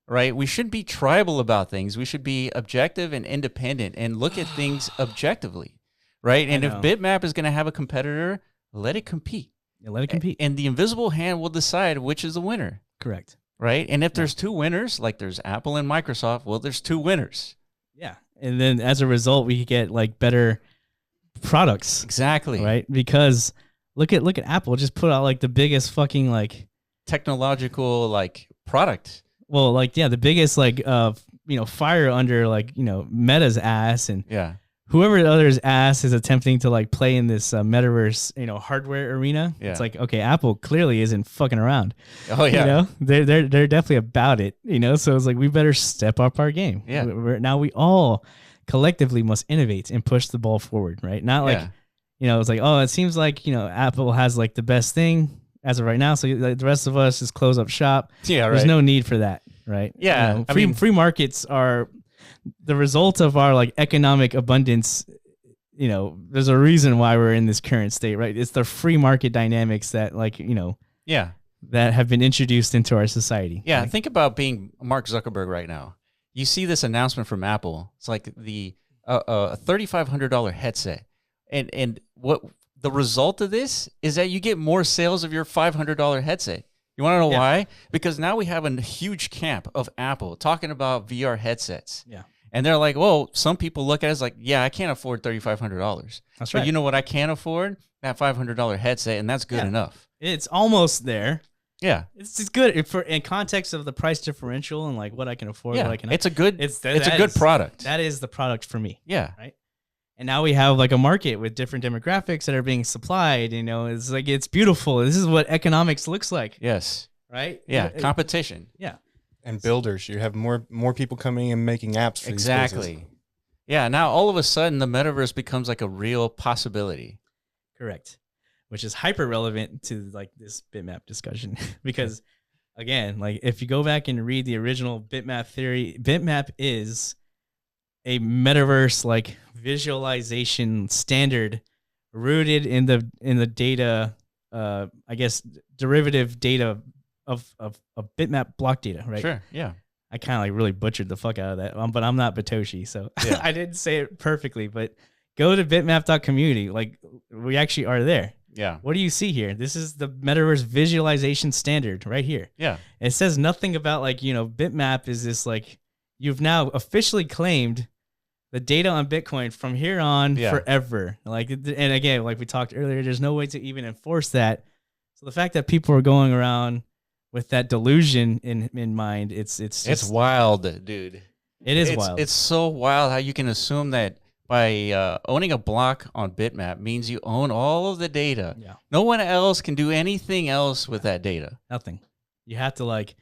right? We shouldn't be tribal about things. We should be objective and independent and look at things objectively, right? And if BITMAP is going to have a competitor, let it compete. Yeah, let it compete. And the invisible hand will decide which is the winner. Correct. Right? And if there's two winners, like there's Apple and Microsoft, well, there's two winners. Yeah. And then as a result, we get like better products. Exactly. Right? Because look at Apple just put out like the biggest fucking like technological like product. Well, like the biggest like fire under like Meta's ass, and whoever the other's ass is attempting to like play in this metaverse hardware arena. Yeah. It's like, okay, Apple clearly isn't fucking around. Oh yeah, they're definitely about it. So it's like we better step up our game. Yeah. Now we all collectively must innovate and push the ball forward. Right? Not like it's like, oh, it seems like Apple has like the best thing as of right now, so like, the rest of us just close up shop. Yeah, right. There's no need for that. Right? Yeah, free markets are the result of our like economic abundance. There's a reason why we're in this current state, right? It's the free market dynamics that like that have been introduced into our society. Yeah, think about being Mark Zuckerberg right now. You see this announcement from Apple. It's like the $3,500 headset, and what the result of this is that you get more sales of your $500 headset. You want to know why? Because now we have a huge camp of Apple talking about VR headsets. Yeah. And they're like, well, some people look at it as like, yeah, I can't afford $3,500. That's right. But you know what I can afford? That $500 headset, and that's good enough. It's almost there. Yeah. It's good in context of the price differential and like what I can afford. Yeah. What I can. It's a good product. That is the product for me. Yeah. Right. And now we have like a market with different demographics that are being supplied. It's like, it's beautiful. This is what economics looks like. Yes. Right? Yeah. Competition. Yeah. And builders. You have more people coming and making apps for these places. Yeah. Now all of a sudden the metaverse becomes like a real possibility. Correct. Which is hyper relevant to like this BITMAP discussion. Because again, like if you go back and read the original BITMAP theory, BITMAP is a metaverse like visualization standard rooted in the data, I guess derivative data of BITMAP block data, right? Sure. Yeah. I kind of like really butchered the fuck out of that, but I'm not Batoshi, so I didn't say it perfectly. But go to bitmap.community. Like we actually are there. Yeah. What do you see here? This is the metaverse visualization standard right here. Yeah. It says nothing about like, BITMAP is this like, you've now officially claimed the data on Bitcoin from here on forever. Like, and again, like we talked earlier, there's no way to even enforce that. So the fact that people are going around with that delusion in mind, it's wild, dude. It's wild. It's so wild how you can assume that by owning a block on BITMAP means you own all of the data. Yeah. No one else can do anything else with that data. Nothing. You have to like,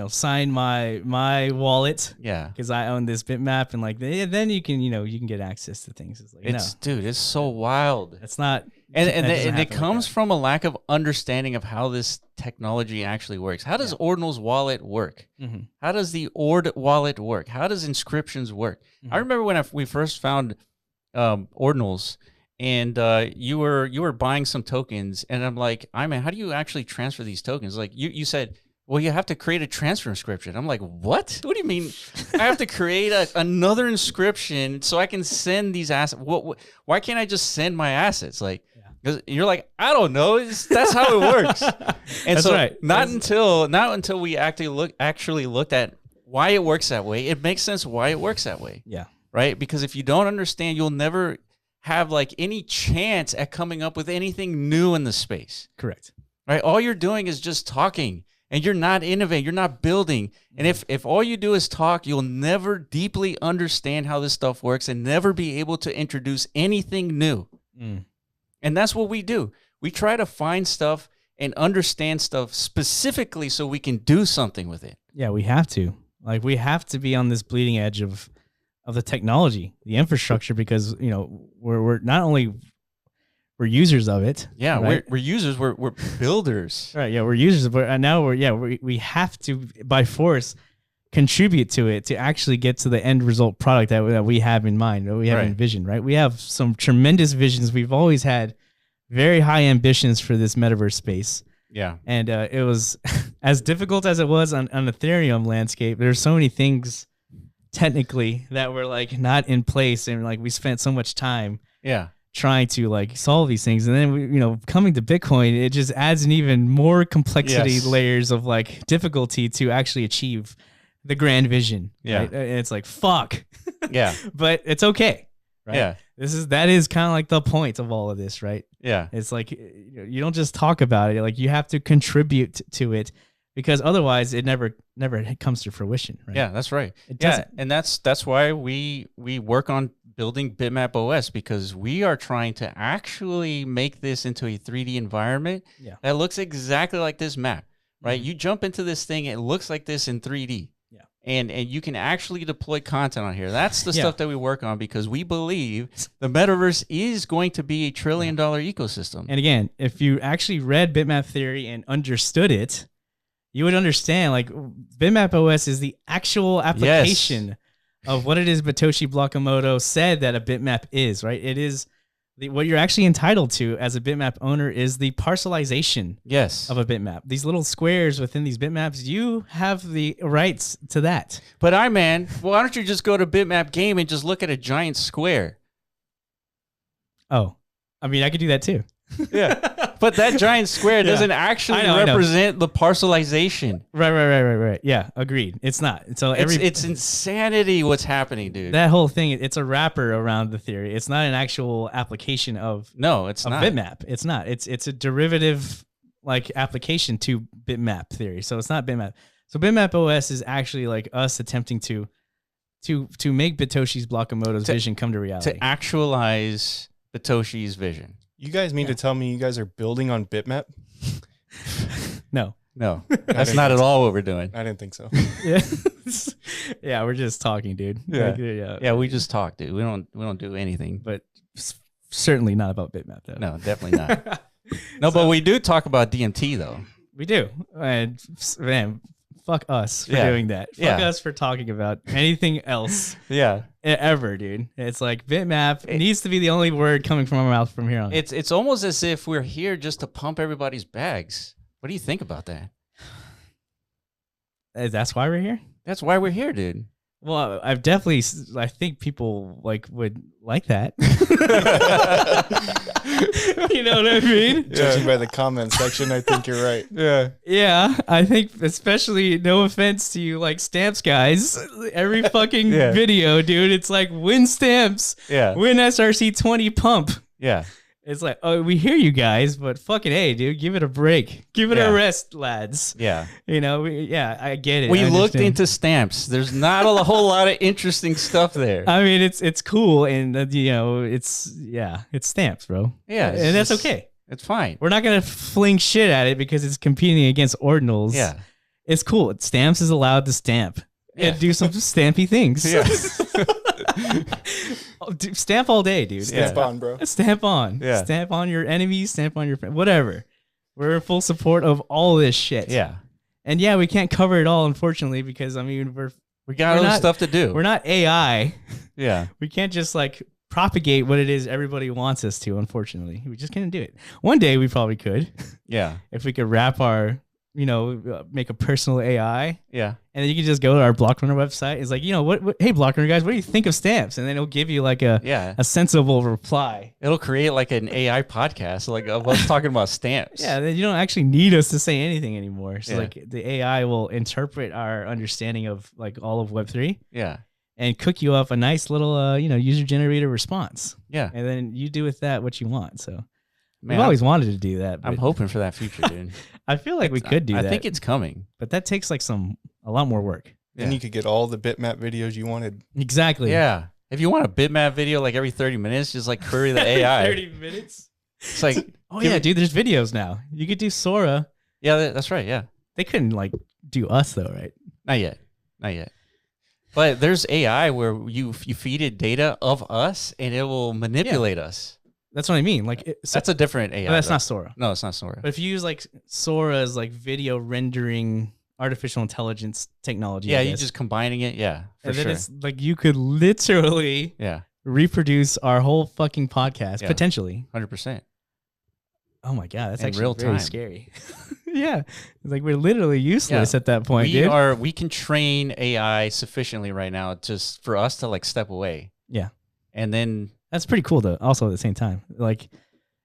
sign my wallet. Yeah. Because I own this BITMAP, and like then you can get access to things. It's like dude, it's so wild. It's not. And it comes from a lack of understanding of how this technology actually works. How does Ordinal's wallet work? Mm-hmm. How does the Ord wallet work? How does inscriptions work? Mm-hmm. I remember when we first found ordinals, and you were buying some tokens, and I'm like, I mean, how do you actually transfer these tokens? Like you said, well, you have to create a transfer inscription. I'm like, what? What do you mean? I have to create another inscription so I can send these assets? Why can't I just send my assets? Like, you're like, I don't know. That's how it works. And that's so right. not until we actually looked at why it works that way. It makes sense why it works that way. Yeah. Right? Because if you don't understand, you'll never have like any chance at coming up with anything new in the space. Correct. Right? All you're doing is just talking, and you're not innovating, you're not building. And if all you do is talk, you'll never deeply understand how this stuff works and never be able to introduce anything new. And that's what we do. We try to find stuff and understand stuff specifically so we can do something with it. Yeah, we have to. Like, we have to be on this bleeding edge of the technology, the infrastructure, because, you know, we're not only we're users of it. Yeah, right? we're users. We're builders. Right. Yeah, we're users, but now we have to by force contribute to it to actually get to the end result product that we have in mind, that we have envisioned. Right. We have some tremendous visions. We've always had very high ambitions for this metaverse space. Yeah. And it was as difficult as it was on Ethereum landscape. There's so many things technically that were like not in place, and like we spent so much time trying to like solve these things. And then we, you know, coming to Bitcoin, it just adds an even more complexity layers of like difficulty to actually achieve the grand vision. Right? And it's like, fuck. Yeah. But it's okay. Right. Yeah. That is kind of like the point of all of this, right? Yeah. It's like, you don't just talk about it. Like, you have to contribute to it, because otherwise it never comes to fruition. Right? Yeah, that's right. It doesn't. And that's why we work on building BITMAP OS, because we are trying to actually make this into a 3D environment that looks exactly like this map, right? You jump into this thing, it looks like this in 3D. And you can actually deploy content on here. That's the stuff that we work on, because we believe the metaverse is going to be a $1 trillion ecosystem. And again, if you actually read bitmap theory and understood it, you would understand like bitmap OS is the actual application of what it is Satoshi Nakamoto said that a bitmap is, right? It is what you're actually entitled to as a bitmap owner is the parcelization of a bitmap. These little squares within these bitmaps, you have the rights to that. But why don't you just go to Bitmap Game and just look at a giant square? Oh, I mean, I could do that too. Yeah. But that giant square doesn't actually represent the parcelization. Right. Yeah, agreed. It's not. So it's insanity what's happening, dude. That whole thing, it's a wrapper around the theory. It's not an actual application of it's not bitmap. It's not. It's a derivative like application to bitmap theory. So it's not bitmap. So bitmap OS is actually like us attempting to make Satoshi Nakamoto's vision come to reality. To actualize Satoshi's vision. You guys mean to tell me you guys are building on Bitmap? No. That's not at all what we're doing. I didn't think so. Yeah, we're just talking, dude. Yeah, we just talk, dude. We don't do anything. But certainly not about Bitmap, though. No, definitely not. But we do talk about DMT, though. We do. And man, fuck us for doing that. Fuck us for talking about anything else. Ever, dude. It's like bitmap needs to be the only word coming from our mouth from here on. It's almost as if we're here just to pump everybody's bags. What do you think about that? That's why we're here? That's why we're here, dude. Well, I think people would like that. You know what I mean? Judging by the comment section, I think you're right. Yeah, I think, especially, no offense to you like stamps guys, every fucking video, dude, it's like win stamps, win SRC20 pump. It's like, oh, we hear you guys, but fucking hey, dude, give it a break. Give it a rest, lads. You know, I get it. We looked into stamps. There's not a whole lot of interesting stuff there. I mean, it's cool, and you know, it's stamps, bro. And that's okay. It's fine. We're not gonna fling shit at it because it's competing against ordinals. It's cool. Stamps is allowed to stamp and do some stampy things. Stamp all day, dude. Stamp on, bro. Stamp on. Stamp on your enemies, stamp on your friends, whatever. We're in full support of all this shit. And we can't cover it all, unfortunately, because I mean, we got other stuff to do. We're not AI. We can't just like propagate what it is everybody wants us to. Unfortunately, we just can't do it. One day we probably could. Yeah. If we could wrap our, make a personal AI. Yeah. And then you can just go to our Blockrunner website. It's like, what hey, Blockrunner guys, what do you think of stamps? And then it'll give you like a sensible reply. It'll create like an AI podcast, like of us talking about stamps. Yeah. Then you don't actually need us to say anything anymore. So like the AI will interpret our understanding of like all of Web3. Yeah. And cook you up a nice little, user generated response. Yeah. And then you do with that what you want. So Man, I've always wanted to do that. I'm hoping for that future, dude. I feel like we could do that. I think it's coming. But that takes like a lot more work. Then you could get all the bitmap videos you wanted. Exactly. Yeah. If you want a bitmap video like every 30 minutes, just like query the AI. 30 minutes? It's like, dude, there's videos now. You could do Sora. Yeah, that's right. Yeah. They couldn't like do us though, right? Not yet. But there's AI where you feed it data of us and it will manipulate us. That's what I mean. Like that's a different AI. That's not Sora. No, it's not Sora. But if you use like Sora's like video rendering artificial intelligence technology, you're just combining it. Yeah, and then it's like you could literally reproduce our whole fucking podcast potentially. 100%. Oh my god, that's in actually real very time. Scary. Yeah, it's like we're literally useless at that point. We can train AI sufficiently right now just for us to like step away. Yeah, and then that's pretty cool though. Also at the same time, like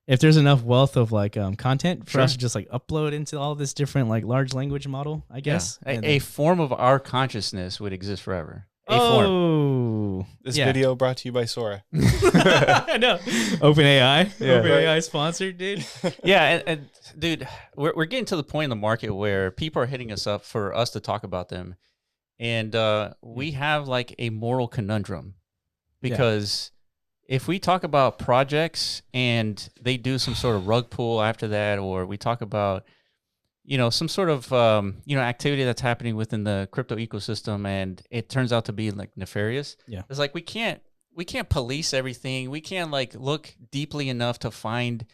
if there's enough wealth of like content for us to just like upload into all this different like large language model, I guess a form of our consciousness would exist forever. Form. This video brought to you by Sora. I know. OpenAI. OpenAI sponsored, dude. Yeah, and dude, we're getting to the point in the market where people are hitting us up for us to talk about them. And we have like a moral conundrum because if we talk about projects and they do some sort of rug pull after that, or we talk about some sort of, activity that's happening within the crypto ecosystem and it turns out to be like nefarious. Yeah. It's like, we can't police everything. We can't like look deeply enough to find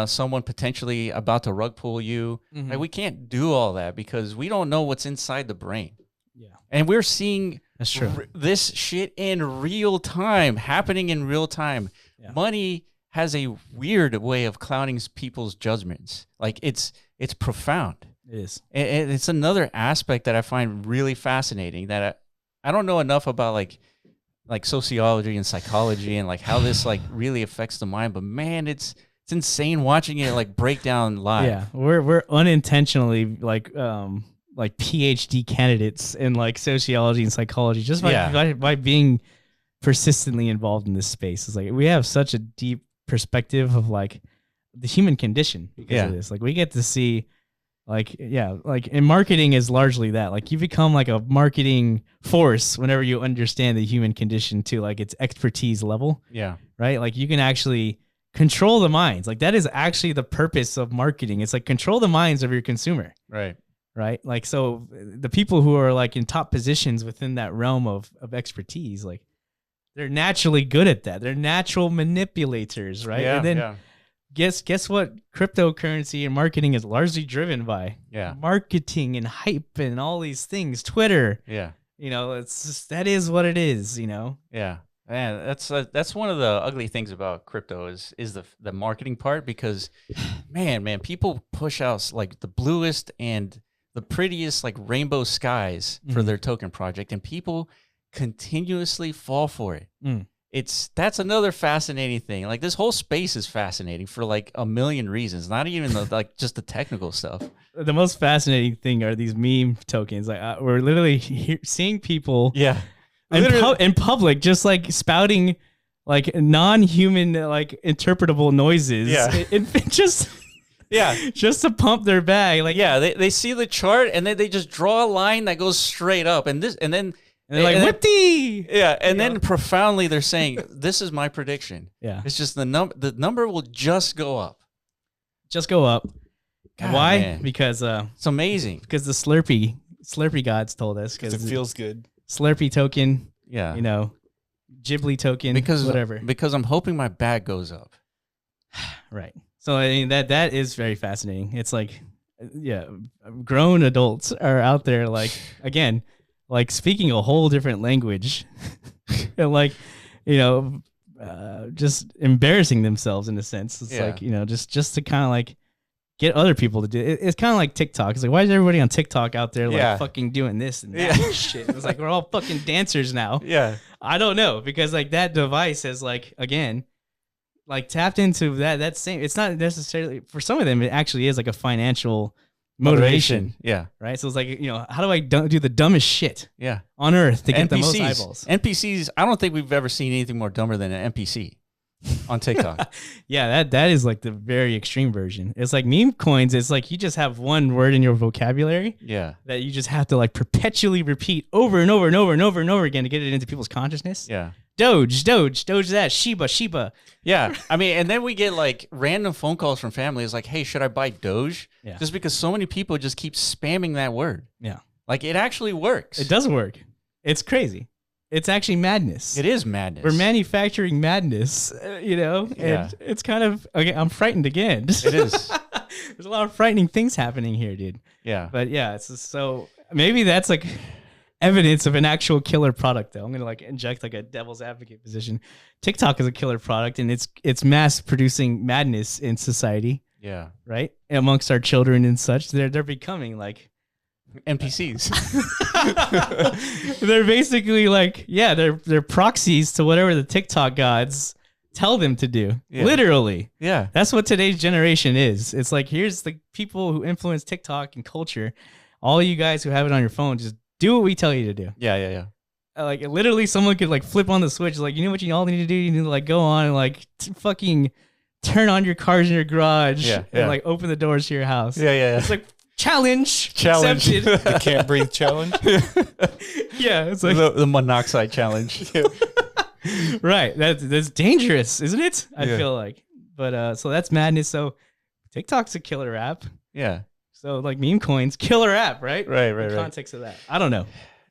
someone potentially about to rug pull you. Mm-hmm. Like we can't do all that because we don't know what's inside the brain. Yeah. And we're seeing that's true. This shit in real time, happening in real time. Yeah. Money has a weird way of clouding people's judgments. Like it's profound. It is. And it's another aspect that I find really fascinating that I don't know enough about like sociology and psychology and like how this like really affects the mind. But man, it's insane watching it like break down live. Yeah, we're unintentionally like PhD candidates in like sociology and psychology just by being persistently involved in this space. It's like we have such a deep perspective of like the human condition because of this. Like we get to see and marketing is largely that. Like you become like a marketing force whenever you understand the human condition to like its expertise level. Yeah. Right? Like you can actually control the minds. Like that is actually the purpose of marketing. It's like control the minds of your consumer. Right. Right. Like, so the people who are like in top positions within that realm of expertise, like they're naturally good at that. They're natural manipulators. Right. Yeah, and then guess what cryptocurrency and marketing is largely driven by? Yeah. Marketing and hype and all these things, Twitter. Yeah. It's just, that is what it is, Yeah. Man, that's one of the ugly things about crypto is the marketing part because man, people push out like the bluest and the prettiest like rainbow skies for their token project and people continuously fall for it. That's another fascinating thing. Like this whole space is fascinating for like a million reasons, not even just the technical stuff. The most fascinating thing are these meme tokens. Like we're literally seeing people in public just like spouting like non-human like interpretable noises. Just to pump their bag. Like they see the chart and then they just draw a line that goes straight up and they're like whippy. Yeah, and then profoundly they're saying, "This is my prediction." Yeah, it's just the number will just go up. Just go up. God, why? Man. Because it's amazing. Because the Slurpee gods told us. Because it feels good. Slurpee token. Yeah. Ghibli token. Whatever. Because I'm hoping my bag goes up. Right. So I mean that is very fascinating. It's like, grown adults are out there like again. Like speaking a whole different language and like, just embarrassing themselves in a sense. It's like, you know, just to kind of like get other people to do it. It's kind of like TikTok. It's like, why is everybody on TikTok out there like fucking doing this and that and shit? It's like we're all fucking dancers now. Yeah. I don't know, because like that device has like, again, like tapped into that same. It's not necessarily, for some of them it actually is like a financial motivation. Yeah. Right. So it's like, you know, how do I do the dumbest shit on earth to get the most eyeballs? NPCs, I don't think we've ever seen anything more dumber than an NPC on TikTok. Yeah, that is like the very extreme version. It's like meme coins. It's like you just have one word in your vocabulary that you just have to like perpetually repeat over and over and over and over and over again to get it into people's consciousness. Yeah. Doge that, Shiba. Yeah. I mean, and then we get like random phone calls from family. It's like, hey, should I buy Doge? Yeah. Just because so many people just keep spamming that word. Yeah. Like it actually works. It does work. It's crazy. It's actually madness. It is madness. We're manufacturing madness, you know? And it's kind of, okay, I'm frightened again. It is. There's a lot of frightening things happening here, dude. Yeah. But yeah, it's just, so maybe that's like evidence of an actual killer product, though. I'm going to like inject like a devil's advocate position. TikTok is a killer product, and it's mass producing madness in society. Yeah. Right? Amongst our children and such. They're becoming like NPCs. They're basically like, they're proxies to whatever the TikTok gods tell them to do. Yeah. Literally. Yeah. That's what today's generation is. It's like, here's the people who influence TikTok and culture. All you guys who have it on your phone, just do what we tell you to do. Yeah. Like literally someone could like flip on the switch. Like, you know what you all need to do? You need to like go on and like fucking turn on your cars in your garage and like open the doors to your house. Yeah. It's like, Challenge. Accepted. The can't breathe challenge. Yeah, it's like the monoxide challenge. Right. That's dangerous, isn't it? I feel like. But so that's madness. So TikTok's a killer app. Yeah. So like meme coins, killer app, right? Right. In context of that. I don't know.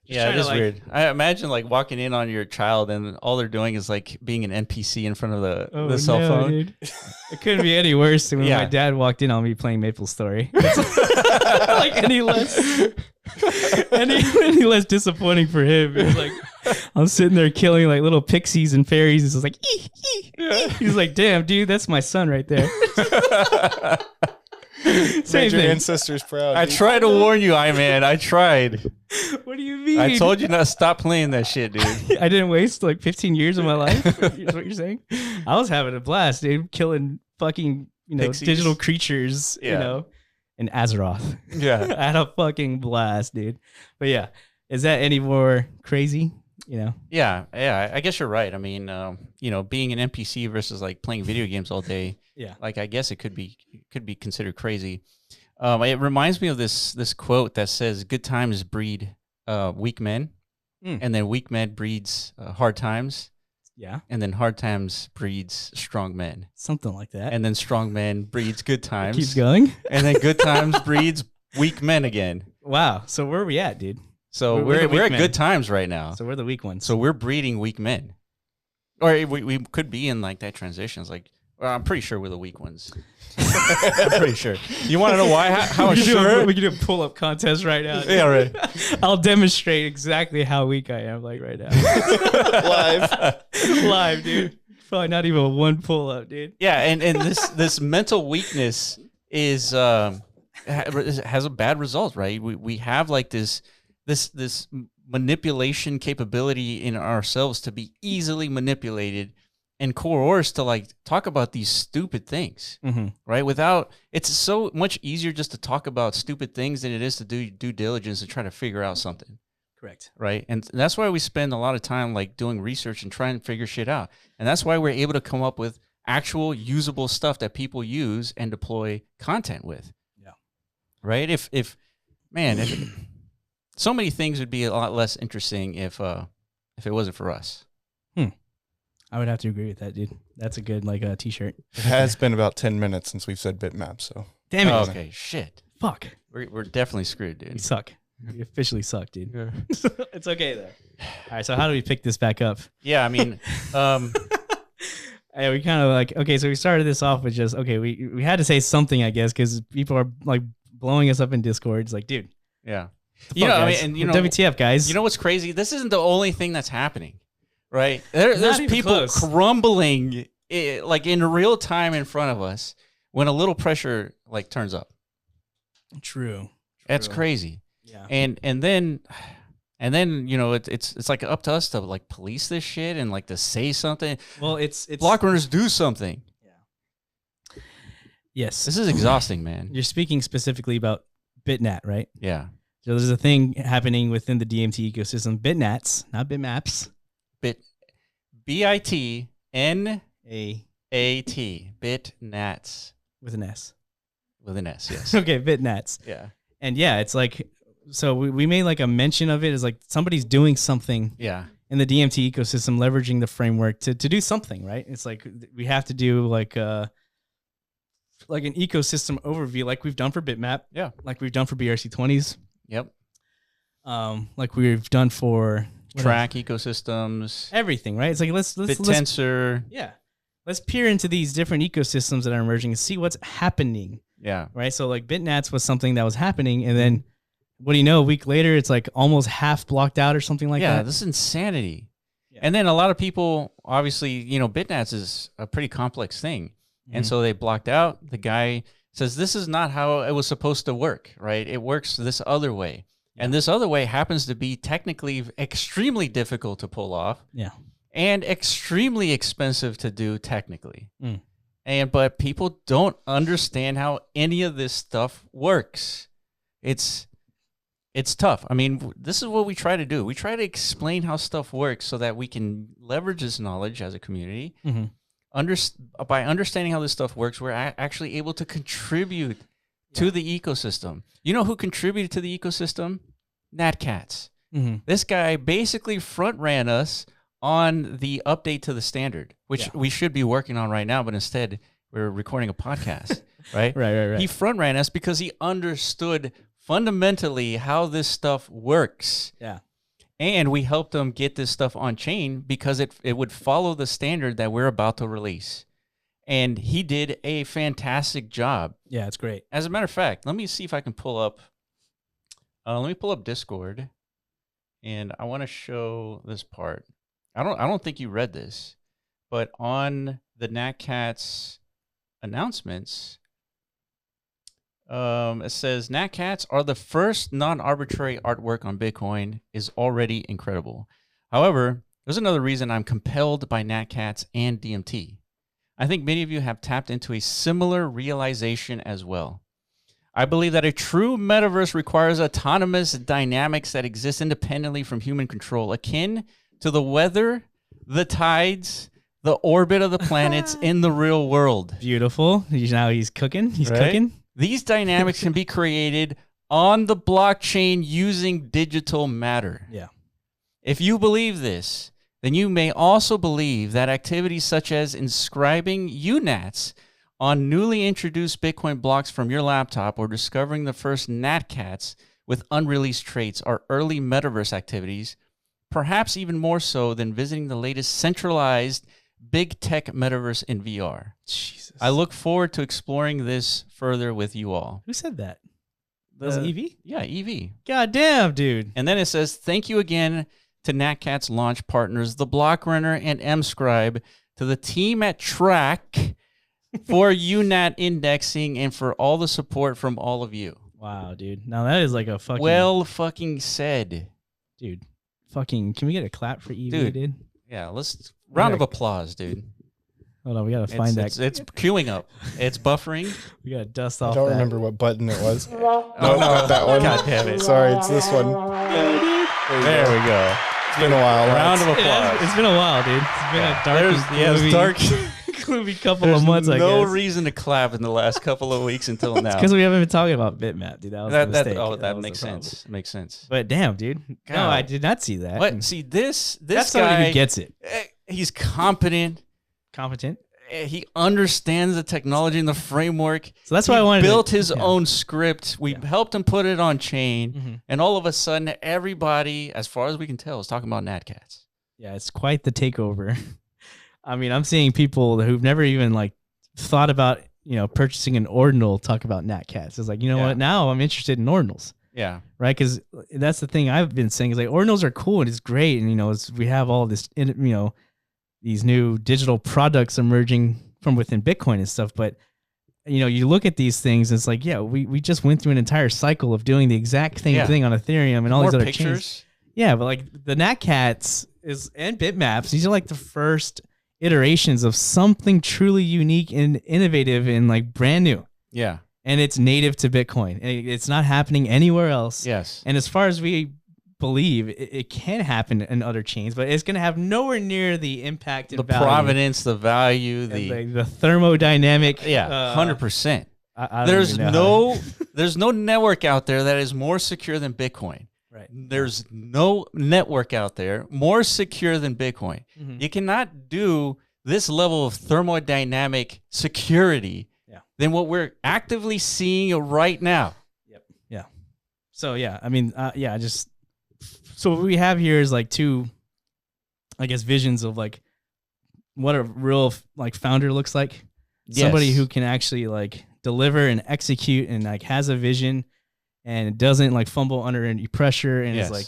Yeah, it is weird. I imagine like walking in on your child and all they're doing is like being an NPC in front of the cell phone. Dude. It couldn't be any worse than when my dad walked in on me playing Maple Story. Like any less disappointing for him. It's like I'm sitting there killing like little pixies and fairies. It's like he's like, damn, dude, that's my son right there. Made your ancestors proud. I tried to warn you, man. I tried. What do you mean? I told you not to stop playing that shit, dude. I didn't waste like 15 years of my life. Is what you're saying? I was having a blast, dude, killing fucking, Pixies. Digital creatures, in Azeroth. Yeah. I had a fucking blast, dude. But yeah, is that any more crazy? Yeah. I guess you're right. I mean, being an NPC versus like playing video games all day. Yeah. Like I guess it could be considered crazy. It reminds me of this quote that says, "Good times breed weak men, and then weak men breeds hard times. Yeah, and then hard times breeds strong men. Something like that. And then strong men breeds good times. Keeps going. And then good times breeds weak men again. Wow. So where are we at, dude? So we're at good times right now. So we're the weak ones. So we're breeding weak men, or we could be in like that transition. It's like, well, I'm pretty sure we're the weak ones. I'm pretty sure. You want to know why? How sure? We can do a pull-up contest right now. Yeah, right. I'll demonstrate exactly how weak I am, like right now. Live, dude. Probably not even one pull-up, dude. Yeah, and this mental weakness is has a bad result, right? We have like this manipulation capability in ourselves to be easily manipulated and coerced to like talk about these stupid things, right? It's so much easier just to talk about stupid things than it is to do due diligence and try to figure out something. Correct. Right. And that's why we spend a lot of time like doing research and trying to figure shit out. And that's why we're able to come up with actual usable stuff that people use and deploy content with. Yeah. Right. If so many things would be a lot less interesting if it wasn't for us. I would have to agree with that, dude. That's a good t-shirt. It has been about 10 minutes since we've said bitmap, so. Damn it. Oh, okay, shit. Fuck. We're definitely screwed, dude. We suck. We officially suck, dude. Yeah. It's okay though. All right, so how do we pick this back up? Yeah, I mean, we kind of okay, so we started this off with just we had to say something, I guess, because people are like blowing us up in Discord. It's like, dude. Yeah. WTF, guys? You know what's crazy? This isn't the only thing that's happening. right? There's people crumbling like in real time in front of us when a little pressure like turns up. True. That's crazy. Yeah. And then it's like up to us to like police this shit and like to say something. Well, it's block runners do something. Yeah. Yes. This is exhausting, man. You're speaking specifically about BitNat, right? Yeah. So there's a thing happening within the DMT ecosystem. BitNats, not bitmaps. BITNAAT. BitNats. With an S. With an S, yes. Okay, BitNats. Yeah. And yeah, it's like, so we made like a mention of it as like somebody's doing something in the DMT ecosystem, leveraging the framework to do something, right? It's like we have to do like an ecosystem overview like we've done for BitMap. Yeah. Like we've done for BRC20s. Yep. Like we've done for track ecosystems. Everything, right? It's like let's BitTensor. Let's peer into these different ecosystems that are emerging and see what's happening. Yeah. Right. So like BitNats was something that was happening, and then what do you know? A week later, it's like almost half blocked out or something like that. Yeah, this is insanity. Yeah. And then a lot of people, obviously, BitNats is a pretty complex thing, and so they blocked out. The guy says this is not how it was supposed to work. Right? It works this other way, and this other way happens to be technically extremely difficult to pull off. Yeah. And extremely expensive to do technically. But people don't understand how any of this stuff works. It's tough. I mean, this is what we try to do. We try to explain how stuff works so that we can leverage this knowledge as a community. By understanding how this stuff works, we're actually able to contribute to the ecosystem. You know who contributed to the ecosystem? Natcats. This guy basically front ran us on the update to the standard, which we should be working on right now, but instead we're recording a podcast, right? Right. He front ran us because he understood fundamentally how this stuff works. Yeah. And we helped him get this stuff on chain because it would follow the standard that we're about to release. And he did a fantastic job. Yeah, it's great. As a matter of fact, let me see if I can pull up. Let me pull up Discord, and I want to show this part. I don't think you read this, but on the Natcats announcements, it says Natcats are the first non-arbitrary artwork on Bitcoin is already incredible. However, there's another reason I'm compelled by Natcats and DMT. I think many of you have tapped into a similar realization as well. I believe that a true metaverse requires autonomous dynamics that exist independently from human control, akin to the weather, the tides, the orbit of the planets in the real world. Beautiful. Now he's cooking. He's cooking. These dynamics can be created on the blockchain using digital matter. Yeah. If you believe this, then you may also believe that activities such as inscribing UNATs on newly introduced Bitcoin blocks from your laptop or discovering the first Natcats with unreleased traits are early metaverse activities, perhaps even more so than visiting the latest centralized big tech metaverse in VR. Jesus. I look forward to exploring this further with you all. Who said that? Was it EV? Yeah, EV. God damn, dude. And then it says, thank you again to Natcats launch partners, the Block Runner and mScribe, to the team at Track for UNAT indexing, and for all the support from all of you. Wow, dude. Now that is like a fucking... Well fucking said. Dude, fucking... Can we get a clap for EV, dude? Yeah, let's... Round of applause, dude. Hold on, we gotta find that. It's queuing up. It's buffering. We gotta dust off I don't that. remember what button it was. No, not that one. God damn it. Sorry, it's this one. There we go. It's been a while. Round of applause. It's been a while, dude. It's been a dark, it's dark. gloomy couple of months, I guess. No reason to clap in the last couple of weeks until now. Because we haven't been talking about BitMap, dude. That was the mistake. That makes sense. Makes sense. But damn, dude. God. No, I did not see that. What? See, that's guy somebody who gets it. He's competent. Competent? He understands the technology and the framework. So that's why I wanted built his own script. We helped him put it on chain. And all of a sudden, everybody, as far as we can tell, is talking about Natcats. Yeah, it's quite the takeover. I mean, I'm seeing people who've never even like thought about, purchasing an ordinal talk about Natcats. It's like, you know what? Now I'm interested in ordinals. Yeah. Right. Because that's the thing I've been saying is like ordinals are cool and it's great. And, we have all this, these new digital products emerging from within Bitcoin and stuff. But, you look at these things, it's like, yeah, we just went through an entire cycle of doing the exact same thing on Ethereum and all these other chains. Yeah. But like the Natcats and bitmaps, these are like the first iterations of something truly unique and innovative and like brand new. Yeah. And it's native to Bitcoin. It's not happening anywhere else. Yes. And as far as we believe, it can happen in other chains, but it's going to have nowhere near the impact and the value. Provenance, the value, the thermodynamic. Yeah, 100%. There's no network out there that is more secure than Bitcoin. Right. There's no network out there more secure than Bitcoin. Mm-hmm. You cannot do this level of thermodynamic security than what we're actively seeing right now. Yep. Yeah. So so what we have here is like two, I guess, visions of like what a real like founder looks like. Yes. Somebody who can actually like deliver and execute and like has a vision and doesn't like fumble under any pressure and is like,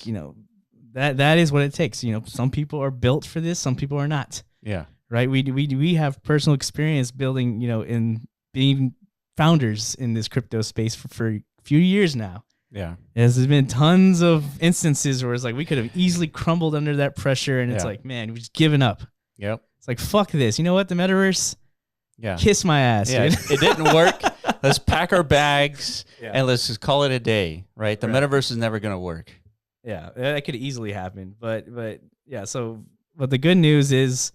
that is what it takes. Some people are built for this, some people are not. Yeah. Right. We have personal experience building, in being founders in this crypto space for a few years now. Yeah. There's been tons of instances where it's like we could have easily crumbled under that pressure and it's like, man, we just given up. Yep. It's like, fuck this. You know what? The metaverse? Yeah. Kiss my ass. Yeah. Dude. It didn't work. Let's pack our bags and let's just call it a day. Right. The metaverse is never going to work. Yeah. That could easily happen. But yeah. But the good news is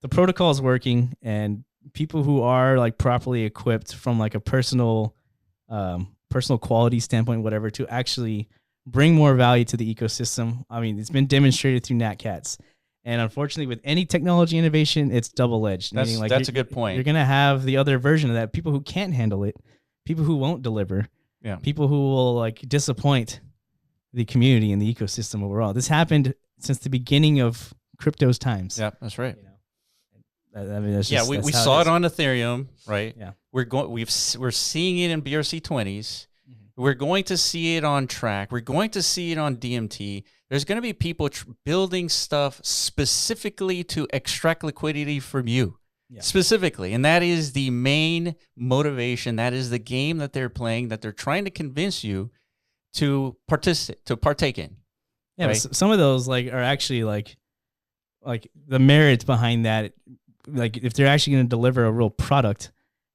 the protocol is working and people who are like properly equipped from like a personal quality standpoint, whatever, to actually bring more value to the ecosystem. I mean, it's been demonstrated through Natcats. And unfortunately, with any technology innovation, it's double-edged. That's a good point. You're going to have the other version of that, people who can't handle it, people who won't deliver, people who will like disappoint the community and the ecosystem overall. This happened since the beginning of crypto's times. Yeah, that's right. I mean, we saw it on Ethereum, right? Yeah, we're seeing it in BRC20s. Mm-hmm. We're going to see it on Track. We're going to see it on DMT. There's going to be people building stuff specifically to extract liquidity from you, specifically, and that is the main motivation. That is the game that they're playing. That they're trying to convince you to partake in. Yeah, right? But some of those like are actually like the merits behind that. Like if they're actually going to deliver a real product,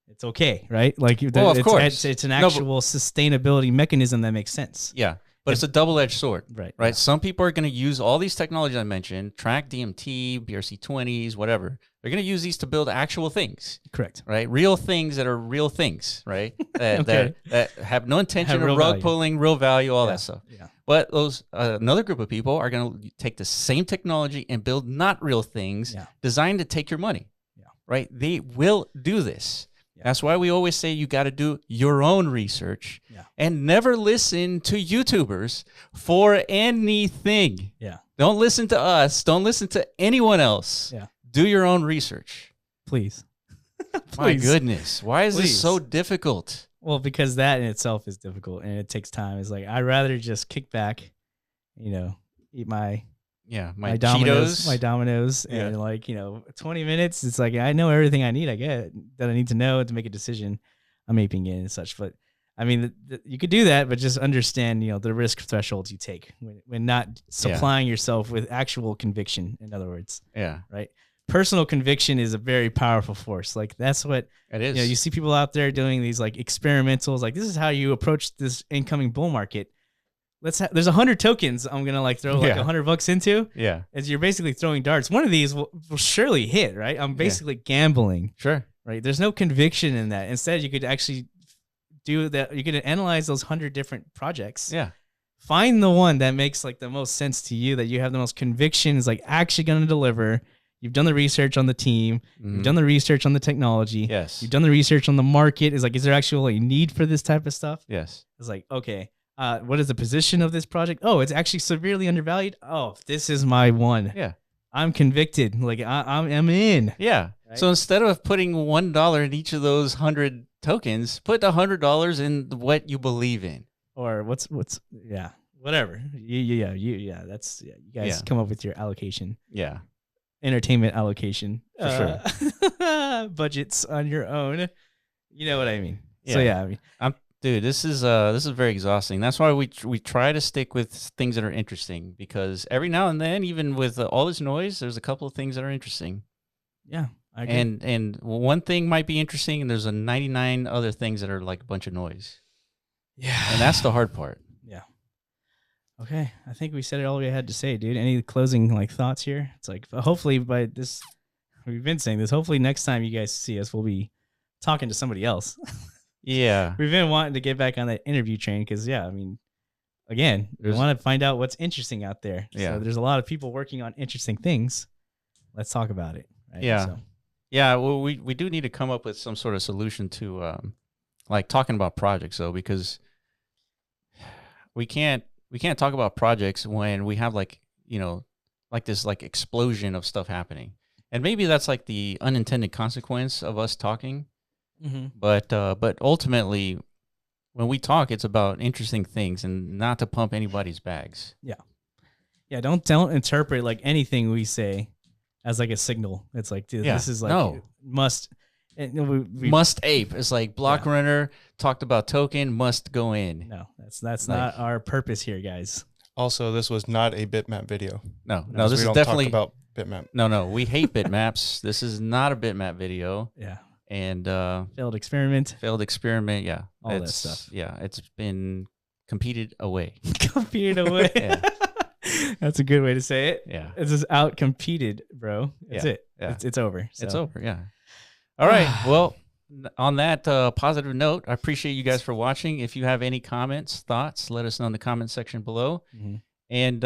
it's okay, right? Like, of course, it's an actual sustainability mechanism that makes sense. Yeah, but it's a double-edged sword, right? Yeah. Some people are going to use all these technologies I mentioned, Track, DMT, BRC20s, whatever. They're going to use these to build actual things. Correct. Right? Real things that are real things, right? that have no intention of rug pulling, real value, all that stuff. Yeah. But those another group of people are going to take the same technology and build not real things designed to take your money. Yeah. Right? They will do this. Yeah. That's why we always say you got to do your own research and never listen to YouTubers for anything. Yeah. Don't listen to us. Don't listen to anyone else. Yeah. Do your own research. Please. My goodness. Why is this so difficult? Well, because that in itself is difficult and it takes time. It's like, I'd rather just kick back, eat my Dominoes and 20 minutes. It's like, I know everything I need. I get that I need to know to make a decision. I'm aping in and such, but I mean, you could do that, but just understand, the risk thresholds you take when not supplying yourself with actual conviction. In other words, right. Personal conviction is a very powerful force. Like that's what it is. You see people out there doing these like experimentals. Like this is how you approach this incoming bull market. There's 100 tokens. I'm gonna like throw like $100 into. Yeah, as you're basically throwing darts. One of these will surely hit. Right. I'm basically gambling. Sure. Right. There's no conviction in that. Instead, you could actually do that. You could analyze those 100 different projects. Yeah. Find the one that makes like the most sense to you. That you have the most conviction is like actually gonna deliver. You've done the research on the team. Mm-hmm. You've done the research on the technology. Yes. You've done the research on the market. Is there actually need for this type of stuff? Yes. It's like, okay, what is the position of this project? Oh, it's actually severely undervalued. Oh, this is my one. Yeah. I'm convicted. Like I'm in. Yeah. Right? So instead of putting $1 in each of those 100 tokens, put $100 in what you believe in. or what's whatever. That's you guys come up with your allocation. Yeah. Entertainment allocation. For sure. Budgets on your own. You know what I mean? Yeah. So yeah, I mean, dude, this is very exhausting. That's why we try to stick with things that are interesting, because every now and then, even with all this noise, there's a couple of things that are interesting. Yeah, I agree. And one thing might be interesting, and there's 99 other things that are like a bunch of noise. Yeah, and that's the hard part. Yeah. Okay, I think we said it all we had to say, dude. Any closing like thoughts here? It's like hopefully by this, we've been saying this. Hopefully next time you guys see us, we'll be talking to somebody else. Yeah, we've been wanting to get back on that interview train because I mean, again, we want to find out what's interesting out there. Yeah, so there's a lot of people working on interesting things. Let's talk about it. Right? Yeah, so. Yeah. Well, we do need to come up with some sort of solution to like talking about projects, though, because we can't talk about projects when we have like this like explosion of stuff happening, and maybe that's like the unintended consequence of us talking. Mm-hmm. But ultimately, when we talk, it's about interesting things and not to pump anybody's bags. Yeah. Don't interpret like anything we say as like a signal. It's like, dude, this is like must ape. It's like Block Runner talked about token must go in. No, that's not our purpose here, guys. Also, this was not a bitmap video. No, this is definitely talk about bitmap. No, we hate bitmaps. This is not a bitmap video. Yeah. And failed experiment. Yeah. All that stuff. Yeah, it's been competed away. Competed away. Yeah. That's a good way to say it. Yeah. It's just out competed, bro. That's it. Yeah. It's over. So. It's over, yeah. All right. Well, on that positive note, I appreciate you guys for watching. If you have any comments, thoughts, let us know in the comment section below. Mm-hmm. And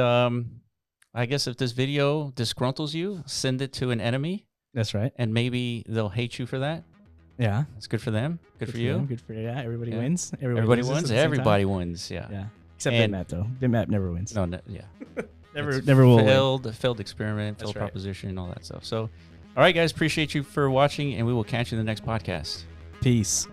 I guess if this video disgruntles you, send it to an enemy. That's right. And maybe they'll hate you for that. Yeah. It's good for them. Good for you. Them. Good for Everybody wins. Everybody wins. Everybody wins. Yeah. Yeah. Except BITMAP though. BITMAP never wins. No. Yeah. never will. Failed experiment, failed proposition, all that stuff. So, all right, guys. Appreciate you for watching, and we will catch you in the next podcast. Peace.